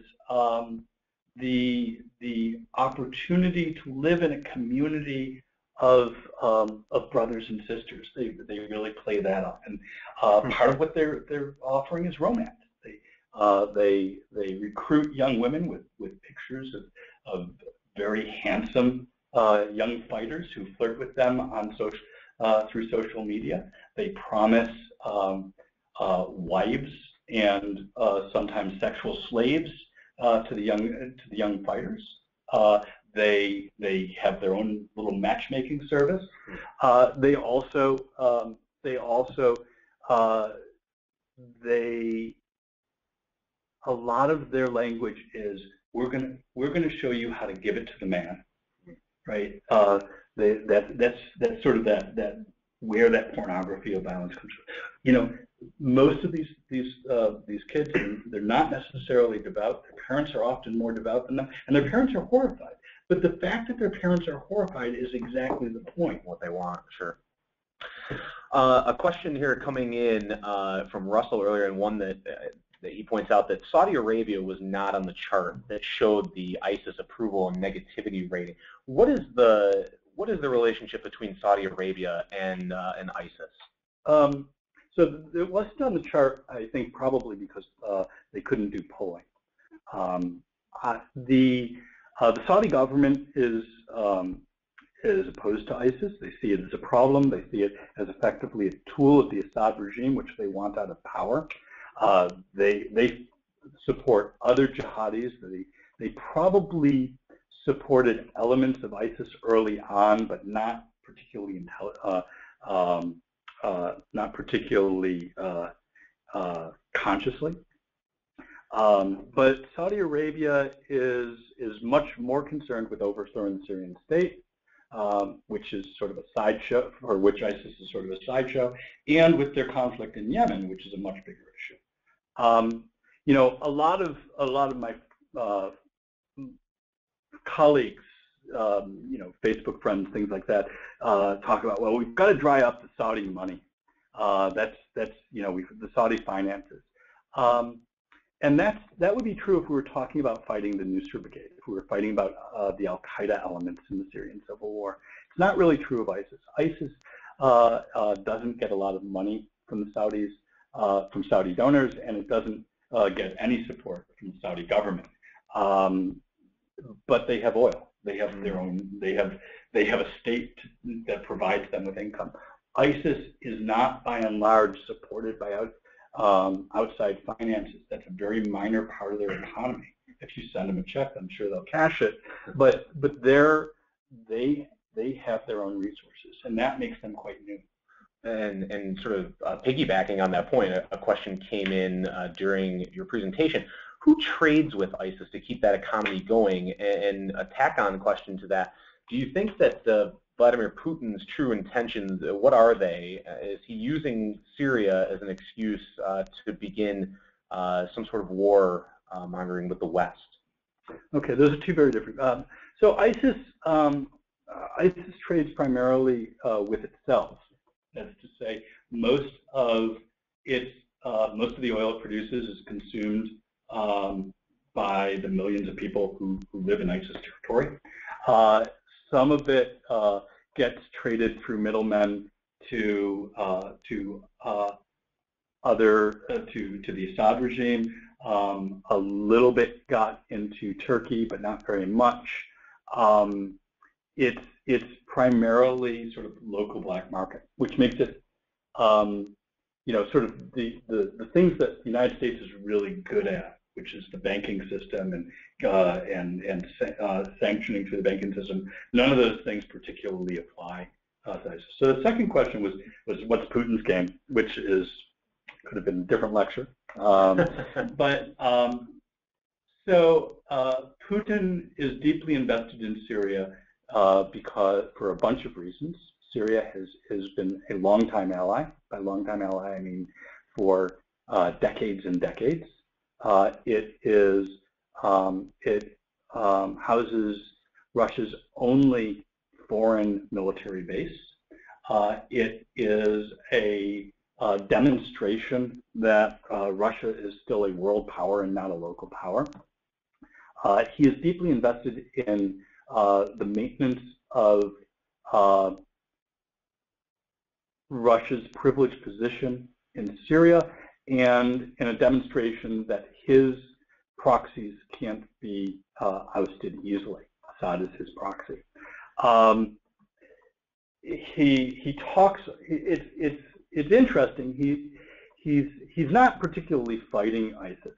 the opportunity to live in a community of brothers and sisters. They really play that up, and part of what they're offering is romance. They recruit young women with pictures of very handsome young fighters who flirt with them on through social media. They promise wives and sometimes sexual slaves to the young fighters. They have their own little matchmaking service. They a lot of their language is we're gonna show you how to give it to the man, right? That's sort of that where that pornography of violence comes from. You know, most of these kids, they're not necessarily devout. Their parents are often more devout than them, and their parents are horrified. But the fact that their parents are horrified is exactly the point. What they want, sure. A question here coming in from Russell earlier, and one that he points out that Saudi Arabia was not on the chart that showed the ISIS approval and negativity rating. What is the relationship between Saudi Arabia and ISIS? So it wasn't on the chart, I think, probably because they couldn't do polling. The Saudi government is opposed to ISIS. They see it as a problem. They see it as effectively a tool of the Assad regime, which they want out of power. They support other jihadis. They probably supported elements of ISIS early on, but not particularly consciously. But Saudi Arabia is much more concerned with overthrowing the Syrian state, which is sort of a sideshow, or which ISIS is sort of a sideshow, and with their conflict in Yemen, which is a much bigger issue. You know, a lot of my colleagues, you know, Facebook friends, things like that, talk about, well, we've got to dry up the Saudi money. That's you know, the Saudi finances. And that would be true if we were talking about fighting the Nusra Brigade, if we were fighting about the Al-Qaeda elements in the Syrian civil war. It's not really true of ISIS. ISIS doesn't get a lot of money from the Saudis, from Saudi donors, and it doesn't get any support from the Saudi government. But they have oil. They have their own. They have a state that provides them with income. ISIS is not, by and large, supported by outside finances. That's a very minor part of their economy. If you send them a check, I'm sure they'll cash it. But they have their own resources, and that makes them quite new. And sort of piggybacking on that point, a question came in during your presentation. Who trades with ISIS to keep that economy going? And a tack-on question to that, do you think that Vladimir Putin's true intentions, what are they? Is he using Syria as an excuse to begin some sort of war mongering with the West? Okay, those are two very different. So ISIS trades primarily with itself. That's to say, most of the oil it produces is consumed by the millions of people who live in ISIS territory. Some of it gets traded through middlemen to the Assad regime. A little bit got into Turkey, but not very much. It's primarily sort of local black market, which makes it, you know, sort of the things that the United States is really good at, which is the banking system and sanctioning through the banking system. None of those things particularly apply to ISIS. So the second question was what's Putin's game, which could have been a different lecture. So Putin is deeply invested in Syria because for a bunch of reasons. Syria has been a longtime ally. By longtime ally, I mean for decades and decades. It houses Russia's only foreign military base. It is a demonstration that Russia is still a world power and not a local power. He is deeply invested in the maintenance of Russia's privileged position in Syria and in a demonstration that his proxies can't be ousted easily. Assad is his proxy. He talks. It's interesting. He's not particularly fighting ISIS.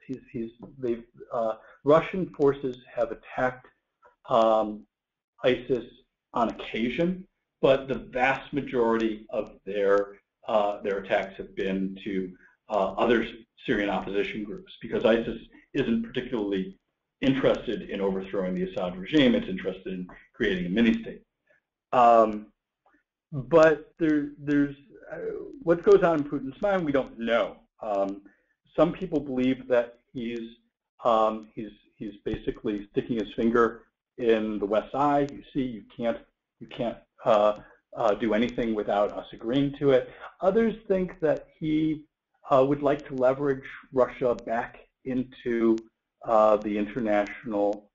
Russian forces have attacked ISIS on occasion, but the vast majority of their attacks have been to other Syrian opposition groups, because ISIS isn't particularly interested in overthrowing the Assad regime. It's interested in creating a mini-state. But there's what goes on in Putin's mind, we don't know. Some people believe that he's basically sticking his finger in the West's eye. You see, you can't do anything without us agreeing to it. Others think that he would like to leverage Russia back into the international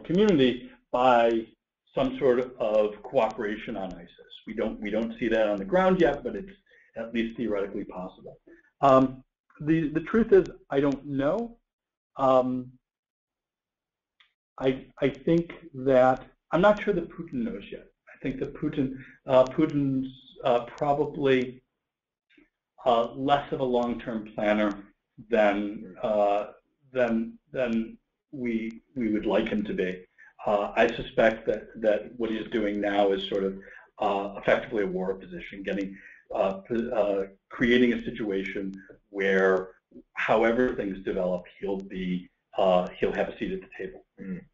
community by some sort of cooperation on ISIS. We don't see that on the ground yet, but it's at least theoretically possible. The truth is, I don't know. I think that I'm not sure that Putin knows yet. I think that Putin's probably less of a long-term planner than we would like him to be. I suspect that what he's doing now is sort of effectively a war position, creating a situation where, however things develop, he'll have a seat at the table. Mm.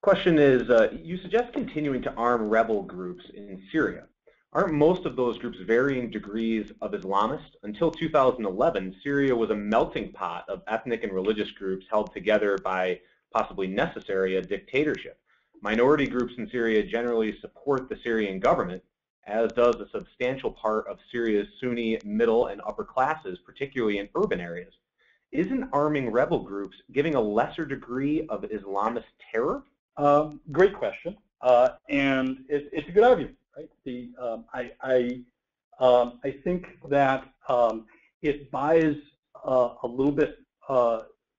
Question is, you suggest continuing to arm rebel groups in Syria. Aren't most of those groups varying degrees of Islamist? Until 2011, Syria was a melting pot of ethnic and religious groups held together by possibly necessary a dictatorship. Minority groups in Syria generally support the Syrian government, as does a substantial part of Syria's Sunni middle and upper classes, particularly in urban areas. Isn't arming rebel groups giving a lesser degree of Islamist terror? Great question, and it's a good argument, right? I think that it buys a little bit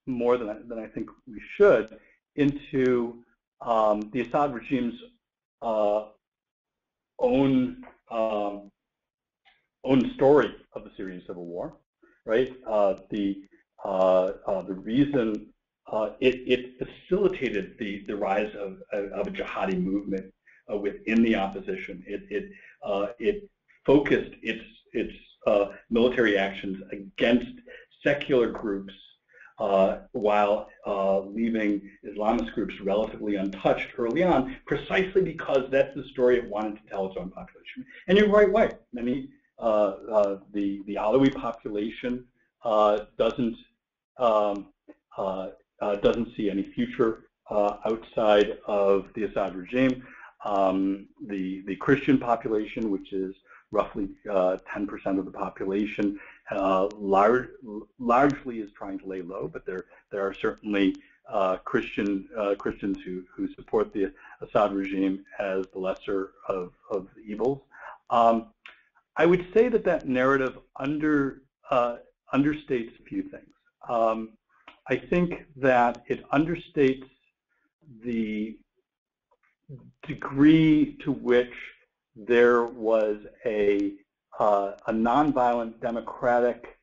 more than I think we should into the Assad regime's own story of the Syrian civil war, right? The reason it facilitated the rise of a jihadi movement within the opposition. It focused its military actions against secular groups while leaving Islamist groups relatively untouched early on, precisely because that's the story it wanted to tell its own population. And you're right, White. I mean, the Alawi population doesn't see any future outside of the Assad regime. The Christian population, which is roughly 10% of the population, largely is trying to lay low, but there are certainly Christians who support the Assad regime as the lesser of the evils. I would say that narrative understates a few things. I think that it understates the degree to which there was a nonviolent democratic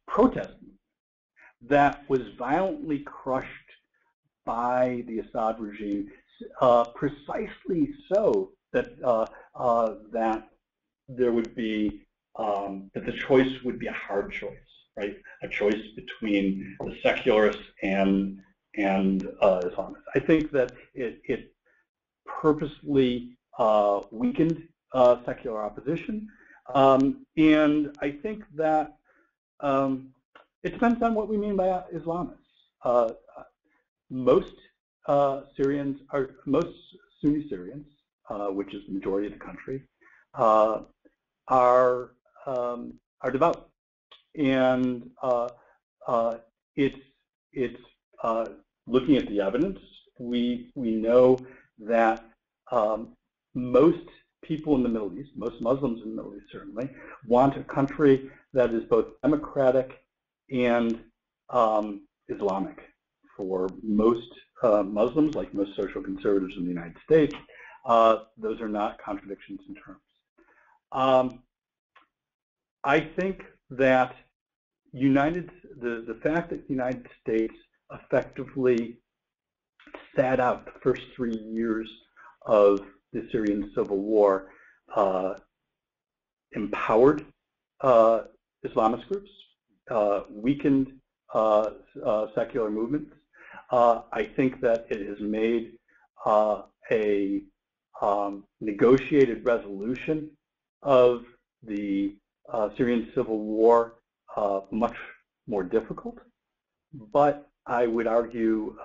protest that was violently crushed by the Assad regime, precisely so that that there would be that the choice would be a hard choice, right? A choice between the secularists and Islamists. I think that it purposely weakened secular opposition, and I think that it depends on what we mean by Islamists. most Syrians most Sunni Syrians, which is the majority of the country, are devout, and it's looking at the evidence. We know that most people in the Middle East, most Muslims in the Middle East certainly, want a country that is both democratic and Islamic. For most Muslims, like most social conservatives in the United States, those are not contradictions in terms. I think that the fact that the United States effectively sat out the first 3 years of the Syrian civil war empowered Islamist groups, weakened secular movements. I think that it has made a negotiated resolution of the Syrian civil war much more difficult. But I would argue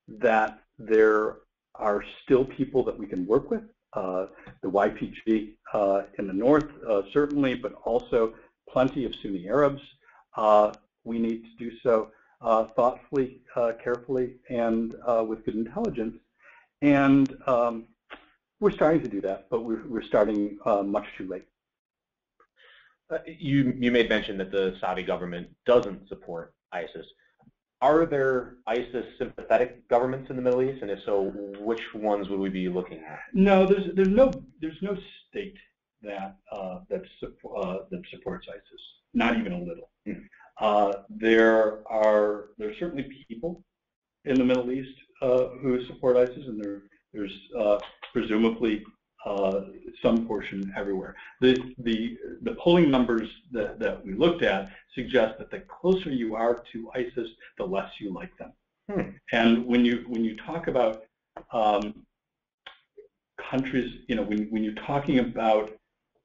that there are still people that we can work with. The YPG in the north, certainly, but also plenty of Sunni Arabs. We need to do so thoughtfully, carefully, and with good intelligence. And we're starting to do that, but we're starting much too late. You made mention that the Saudi government doesn't support ISIS. Are there ISIS sympathetic governments in the Middle East, and if so, which ones would we be looking at? No, there's no state that supports ISIS, not even a little. There are certainly people in the Middle East who support ISIS, and there's presumably some portion everywhere. The polling numbers that we looked at suggest that the closer you are to ISIS, the less you like them. And when you talk about countries, when you're talking about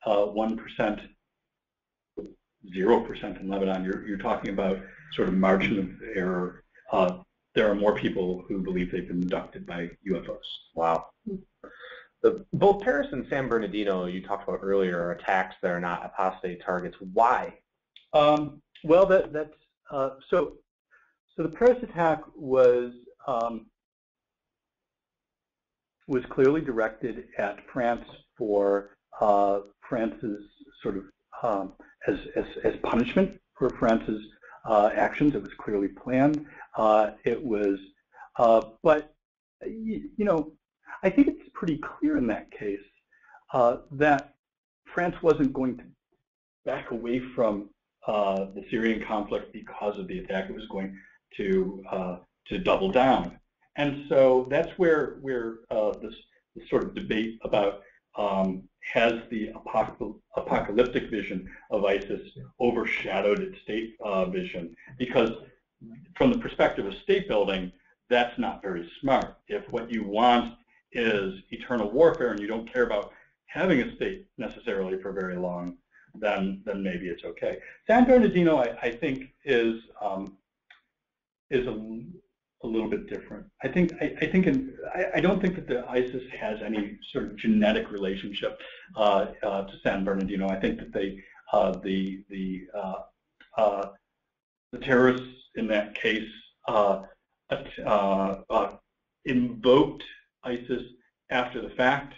1%, 0% in Lebanon, you're talking about sort of margin of error. There are more people who believe they've been abducted by UFOs. Wow. Both Paris and San Bernardino, you talked about earlier, are attacks that are not apostate targets. Why? Well, that's so the Paris attack was clearly directed at France for France's sort of as punishment for France's actions. It was clearly planned. It was, but I think it's pretty clear in that case that France wasn't going to back away from the Syrian conflict because of the attack. It was going to double down, and so that's where this sort of debate about has the apocalyptic vision of ISIS overshadowed its state vision? Because from the perspective of state building, that's not very smart. If what you want is eternal warfare and you don't care about having a state necessarily for very long, then maybe it's okay. San Bernardino, I think, is a little bit different. I don't think that the ISIS has any sort of genetic relationship to San Bernardino. I think that the terrorists in that case invoked ISIS after the fact.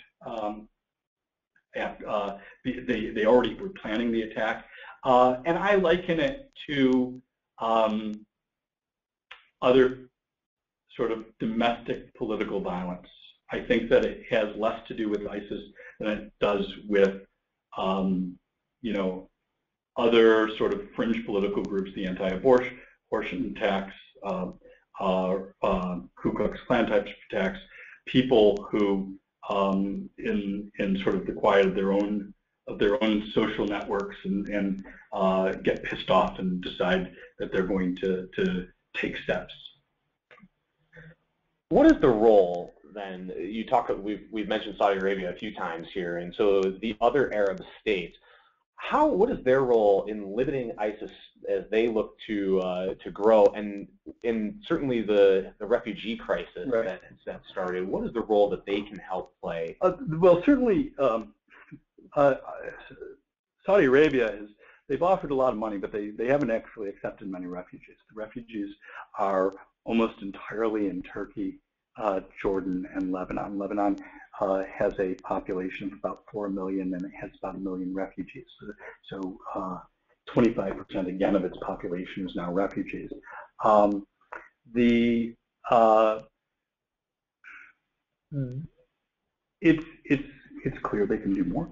They already were planning the attack, and I liken it to other sort of domestic political violence. I think that it has less to do with ISIS than it does with, other sort of fringe political groups, the anti-abortion attacks, Ku Klux Klan types of attacks, people who, in sort of the quiet of their own social networks, and get pissed off and decide that they're going to take steps. What is the role then? We've mentioned Saudi Arabia a few times here, and so the other Arab states. what is their role in limiting ISIS as they look to grow, and in certainly the refugee crisis that started? What is the role that they can help play? Well, certainly Saudi Arabia they've offered a lot of money, but they haven't actually accepted many refugees. The refugees are almost entirely in Turkey, Jordan, and Lebanon. Lebanon has a population of about 4 million, and it has about 1 million refugees. So 25% again of its population is now refugees. It's clear they can do more.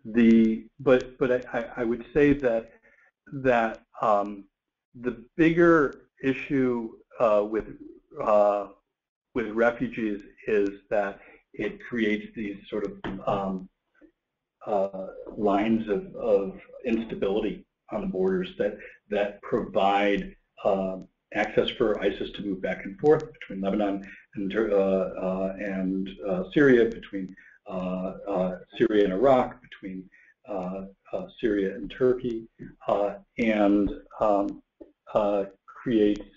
But I would say that the bigger issue with refugees is that it creates these sort of lines of instability on the borders that provide access for ISIS to move back and forth between Lebanon and Syria, between Syria and Iraq, between Syria and Turkey, and creates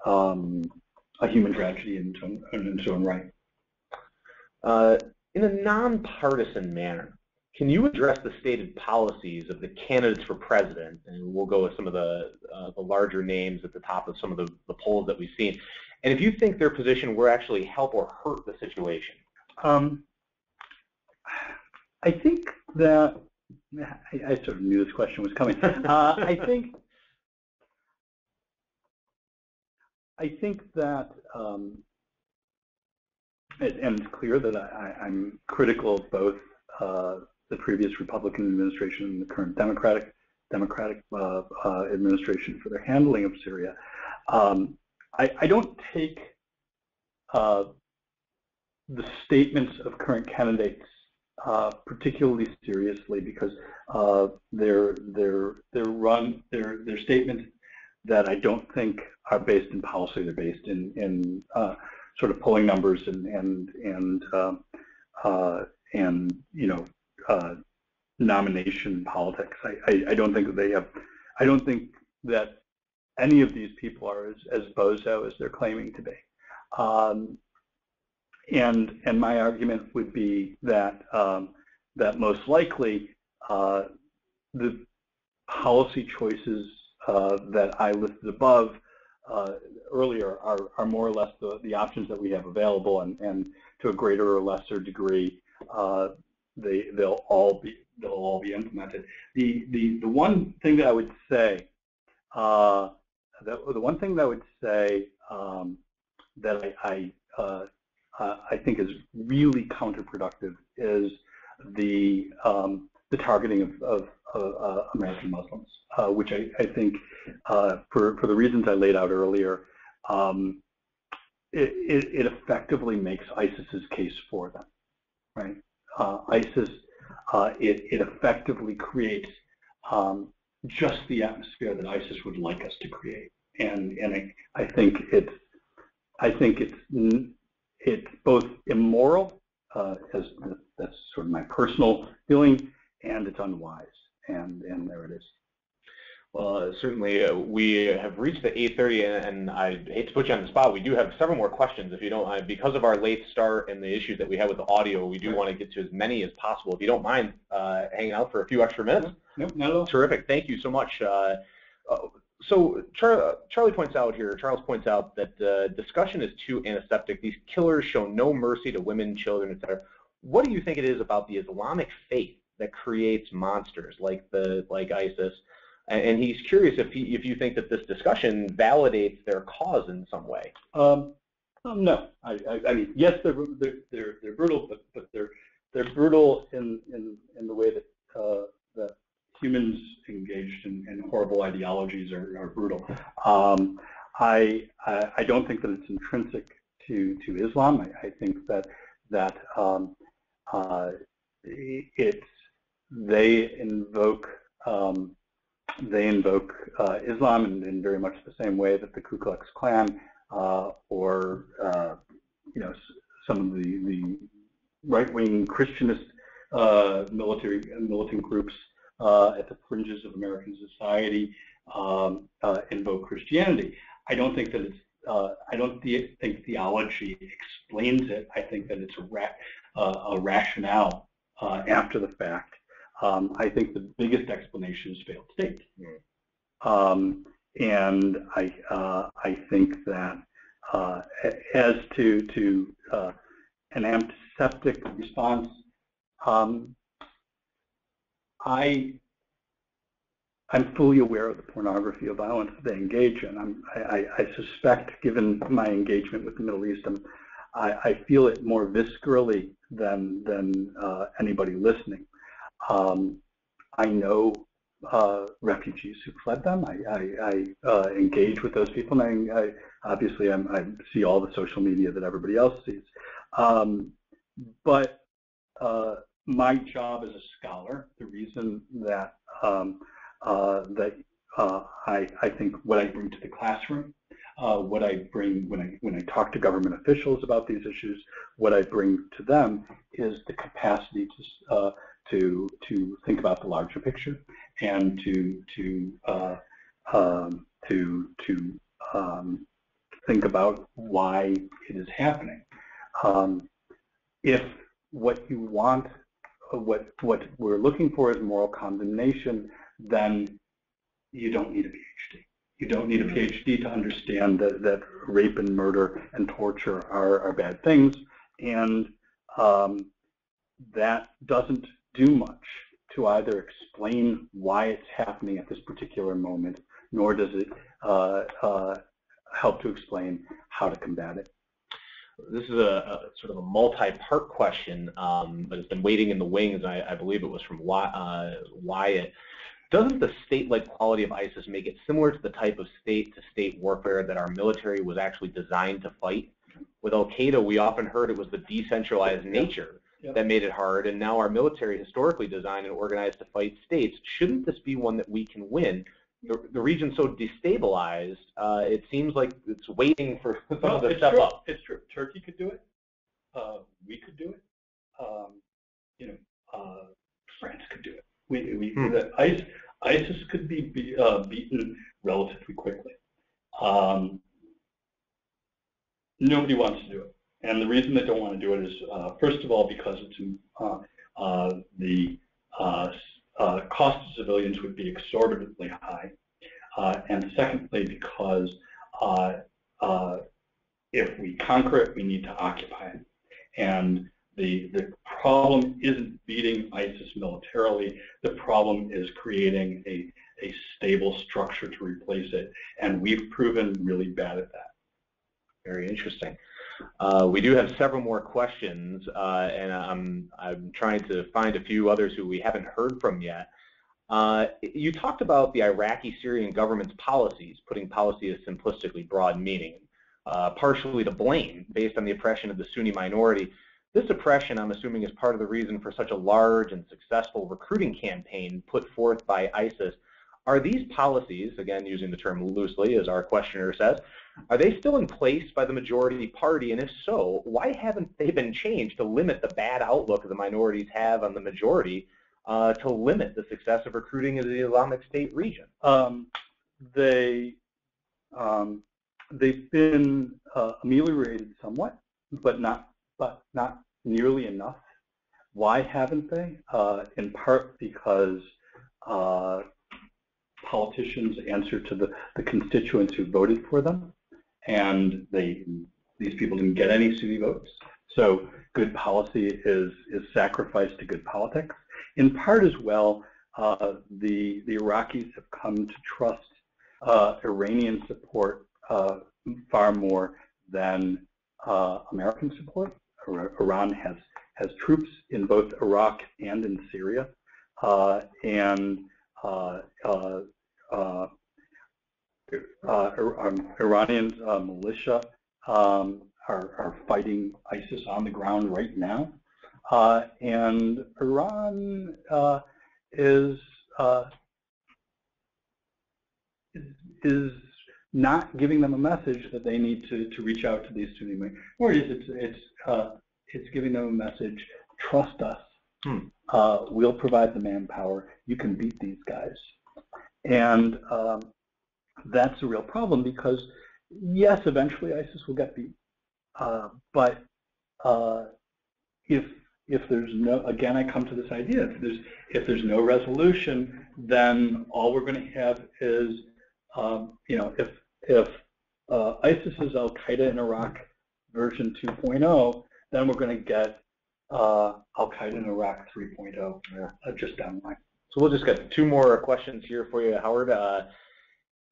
a human tragedy in its own right. In a nonpartisan manner, can you address the stated policies of the candidates for president? And we'll go with some of the larger names at the top of some of the polls that we've seen. And if you think their position will actually help or hurt the situation? I think that, I sort of knew this question was coming. I think that, and it's clear that I'm critical of both the previous Republican administration and the current Democratic administration for their handling of Syria. I don't take the statements of current candidates particularly seriously, because they're statements that I don't think are based in policy. They're based in sort of polling numbers and nomination politics. I don't think that they have. I don't think that any of these people are as bozo as they're claiming to be. And my argument would be that that most likely the policy choices that I listed above earlier are more or less the options that we have available, and to a greater or lesser degree they'll all be implemented. The one thing that I would say that I think is really counterproductive is the targeting of American Muslims, which I think, for the reasons I laid out earlier, it effectively makes ISIS's case for them, right? ISIS, it effectively creates just the atmosphere that ISIS would like us to create, and I think it's both immoral, that's sort of my personal feeling, and it's unwise, and there it is. Well, certainly we have reached the 8:30, and I hate to put you on the spot. We do have several more questions, if you don't mind. Because of our late start and the issues that we had with the audio, we do want to get to as many as possible. If you don't mind hanging out for a few extra minutes. Nope, not at all. Terrific. Thank you so much. So Charles points out that discussion is too antiseptic. These killers show no mercy to women, children, etc. What do you think it is about the Islamic faith that creates monsters like ISIS? And he's curious if you think that this discussion validates their cause in some way. No, I mean, yes, they're brutal, but they're brutal in the way that humans engaged in horrible ideologies are brutal. I don't think that it's intrinsic to Islam. I think that they invoke Islam in very much the same way that the Ku Klux Klan or some of the right-wing Christianist militant groups at the fringes of American society invoke Christianity. I don't think that it's I don't think theology explains it. I think that it's a rationale after the fact. I think the biggest explanation is failed state. And I think that as to an antiseptic response, I'm fully aware of the pornography of violence they engage in. I suspect, given my engagement with the Middle East, I feel it more viscerally than anybody listening. I know refugees who fled them. I engage with those people, and I obviously I see all the social media that everybody else sees. But my job as a scholar, the reason that I think what I bring to the classroom, what I bring when I talk to government officials about these issues, what I bring to them is the capacity to think about the larger picture and to think about why it is happening. If what you want, what we're looking for is moral condemnation, then you don't need a PhD. You don't need a PhD to understand that rape and murder and torture are bad things, and that doesn't do much to either explain why it's happening at this particular moment, nor does it help to explain how to combat it. This is a sort of a multi-part question, but it's been waiting in the wings, and I believe it was from Wyatt. Doesn't the state-like quality of ISIS make it similar to the type of state-to-state warfare that our military was actually designed to fight? With Al-Qaeda, we often heard it was the decentralized nature that made it hard, and now our military historically designed and organized to fight states. Shouldn't this be one that we can win? The region's so destabilized, it seems like it's waiting for someone to step up. It's true. Turkey could do it. We could do it. France could do it. ISIS could be beaten relatively quickly. Nobody wants to do it, and the reason they don't want to do it is, first of all, because it's the cost to civilians would be exorbitantly high, and secondly, because if we conquer it, we need to occupy it. And the problem isn't beating ISIS militarily. The problem is creating a stable structure to replace it, and we've proven really bad at that. Very interesting. We do have several more questions, and I'm trying to find a few others who we haven't heard from yet. You talked about the Iraqi-Syrian government's policies, putting policy as simplistically broad meaning, partially to blame based on the oppression of the Sunni minority. This oppression, I'm assuming, is part of the reason for such a large and successful recruiting campaign put forth by ISIS. Are these policies, again using the term loosely as our questioner says, are they still in place by the majority party, and if so, why haven't they been changed to limit the bad outlook the minorities have on the majority, to limit the success of recruiting in the Islamic State region? They've been ameliorated somewhat, but not nearly enough. Why haven't they? In part because politicians answer to the constituents who voted for them, and these people didn't get any Sunni votes. So good policy is sacrificed to good politics. In part as well, the Iraqis have come to trust Iranian support far more than American support. Iran has troops in both Iraq and in Syria, and Iranian militia are fighting ISIS on the ground right now, and Iran is not giving them a message that they need to reach out to these Sunni minorities. It's giving them a message: trust us. We'll provide the manpower. You can beat these guys. And that's a real problem because, yes, eventually ISIS will get beat. But if there's no, again, I come to this idea, if there's no resolution, then all we're going to have is, if ISIS is Al Qaeda in Iraq version 2.0, then we're going to get Al Qaeda in Iraq 3.0 just down the line. So we'll just get 2 more questions here for you, Howard.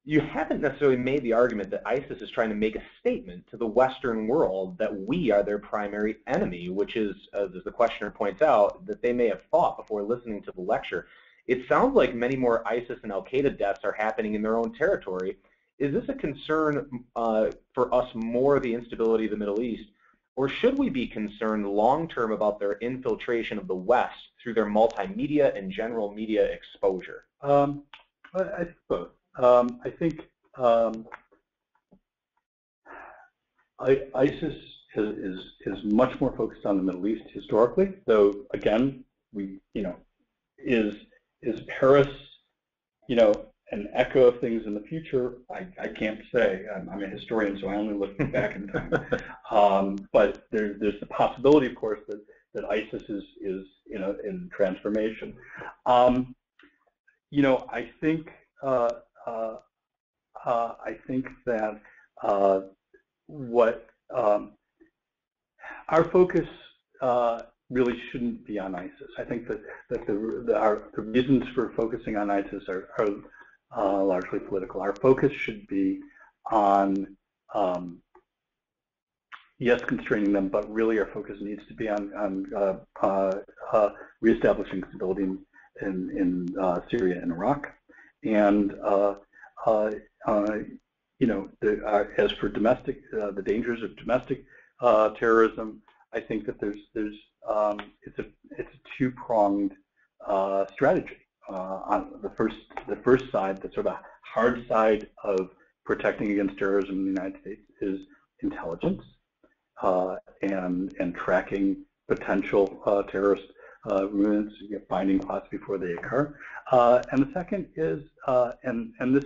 You haven't necessarily made the argument that ISIS is trying to make a statement to the Western world that we are their primary enemy, which is, as the questioner points out, that they may have thought before listening to the lecture. It sounds like many more ISIS and Al-Qaeda deaths are happening in their own territory. Is this a concern for us more, the instability of the Middle East, or should we be concerned long-term about their infiltration of the West through their multimedia and general media exposure? I think both. I think ISIS is much more focused on the Middle East historically, though again, is Paris, an echo of things in the future? I can't say. I'm a historian, so I only look back in time. But there's the possibility, of course, that ISIS is in transformation. I think that what our focus really shouldn't be on ISIS. I think that the reasons for focusing on ISIS are largely political. Our focus should be on, yes, constraining them, but really our focus needs to be on reestablishing stability in Syria and Iraq. And as for domestic, the dangers of domestic terrorism, I think that it's a 2-pronged strategy. On the first side, the sort of hard side of protecting against terrorism in the United States is intelligence and tracking potential terrorist movements, finding plots before they occur. And the second is, and this,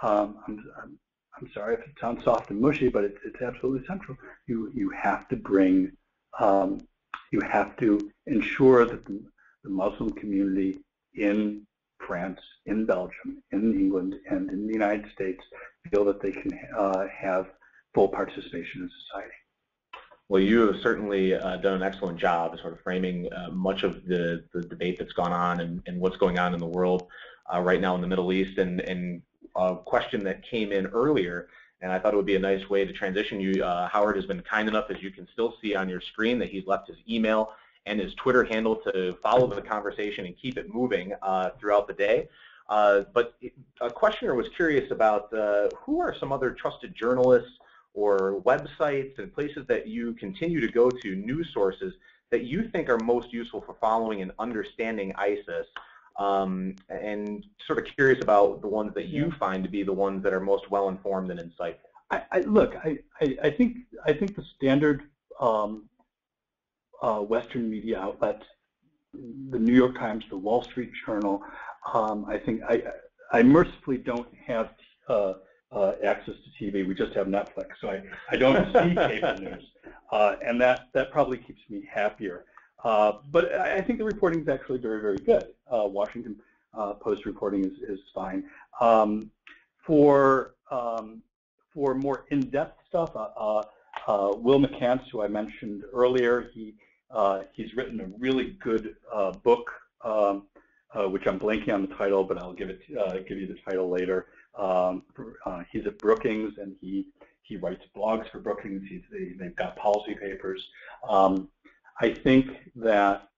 I'm sorry if it sounds soft and mushy, but it's absolutely central. You have to bring, you have to ensure that the Muslim community in France, in Belgium, in England, and in the United States feel that they can have full participation in society. Well, you have certainly done an excellent job sort of framing much of the debate that's gone on and what's going on in the world right now in the Middle East. And a question that came in earlier, and I thought it would be a nice way to transition you. Howard has been kind enough, as you can still see on your screen, that he's left his email and his Twitter handle to follow the conversation and keep it moving throughout the day. But a questioner was curious about who are some other trusted journalists or websites and places that you continue to go to, news sources, that you think are most useful for following and understanding ISIS, and sort of curious about the ones that you find to be the ones that are most well-informed and insightful. Look, I think the standard Western media outlets, the New York Times, the Wall Street Journal, I mercifully don't have access to TV. We just have Netflix, so I don't see cable news, and that probably keeps me happier. But I think the reporting is actually very, very good. Washington Post reporting is fine. For more in-depth stuff, Will McCants, who I mentioned earlier, he's written a really good book, which I'm blanking on the title, but I'll give you the title later. He's at Brookings, and he writes blogs for Brookings. They've got policy papers. I think that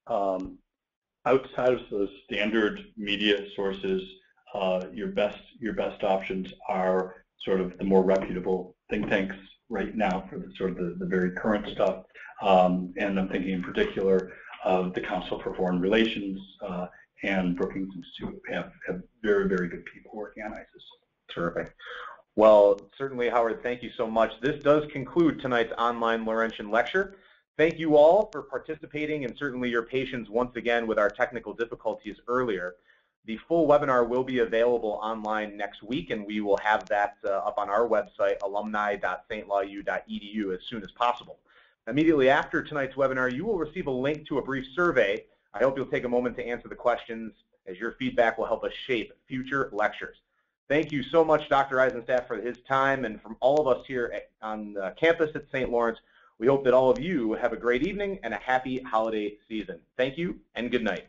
outside of those standard media sources, your best options are sort of the more reputable think tanks right now for the very current stuff. And I'm thinking in particular of the Council for Foreign Relations and Brookings Institute have very, very good people working on ISIS. Terrific. Well, certainly, Howard, thank you so much. This does conclude tonight's online Laurentian lecture. Thank you all for participating and certainly your patience once again with our technical difficulties earlier. The full webinar will be available online next week, and we will have that up on our website, alumni.stlau.edu, as soon as possible. Immediately after tonight's webinar, you will receive a link to a brief survey. I hope you'll take a moment to answer the questions, as your feedback will help us shape future lectures. Thank you so much, Dr. Eissenstat, for his time, and from all of us here on campus at St. Lawrence, we hope that all of you have a great evening and a happy holiday season. Thank you, and good night.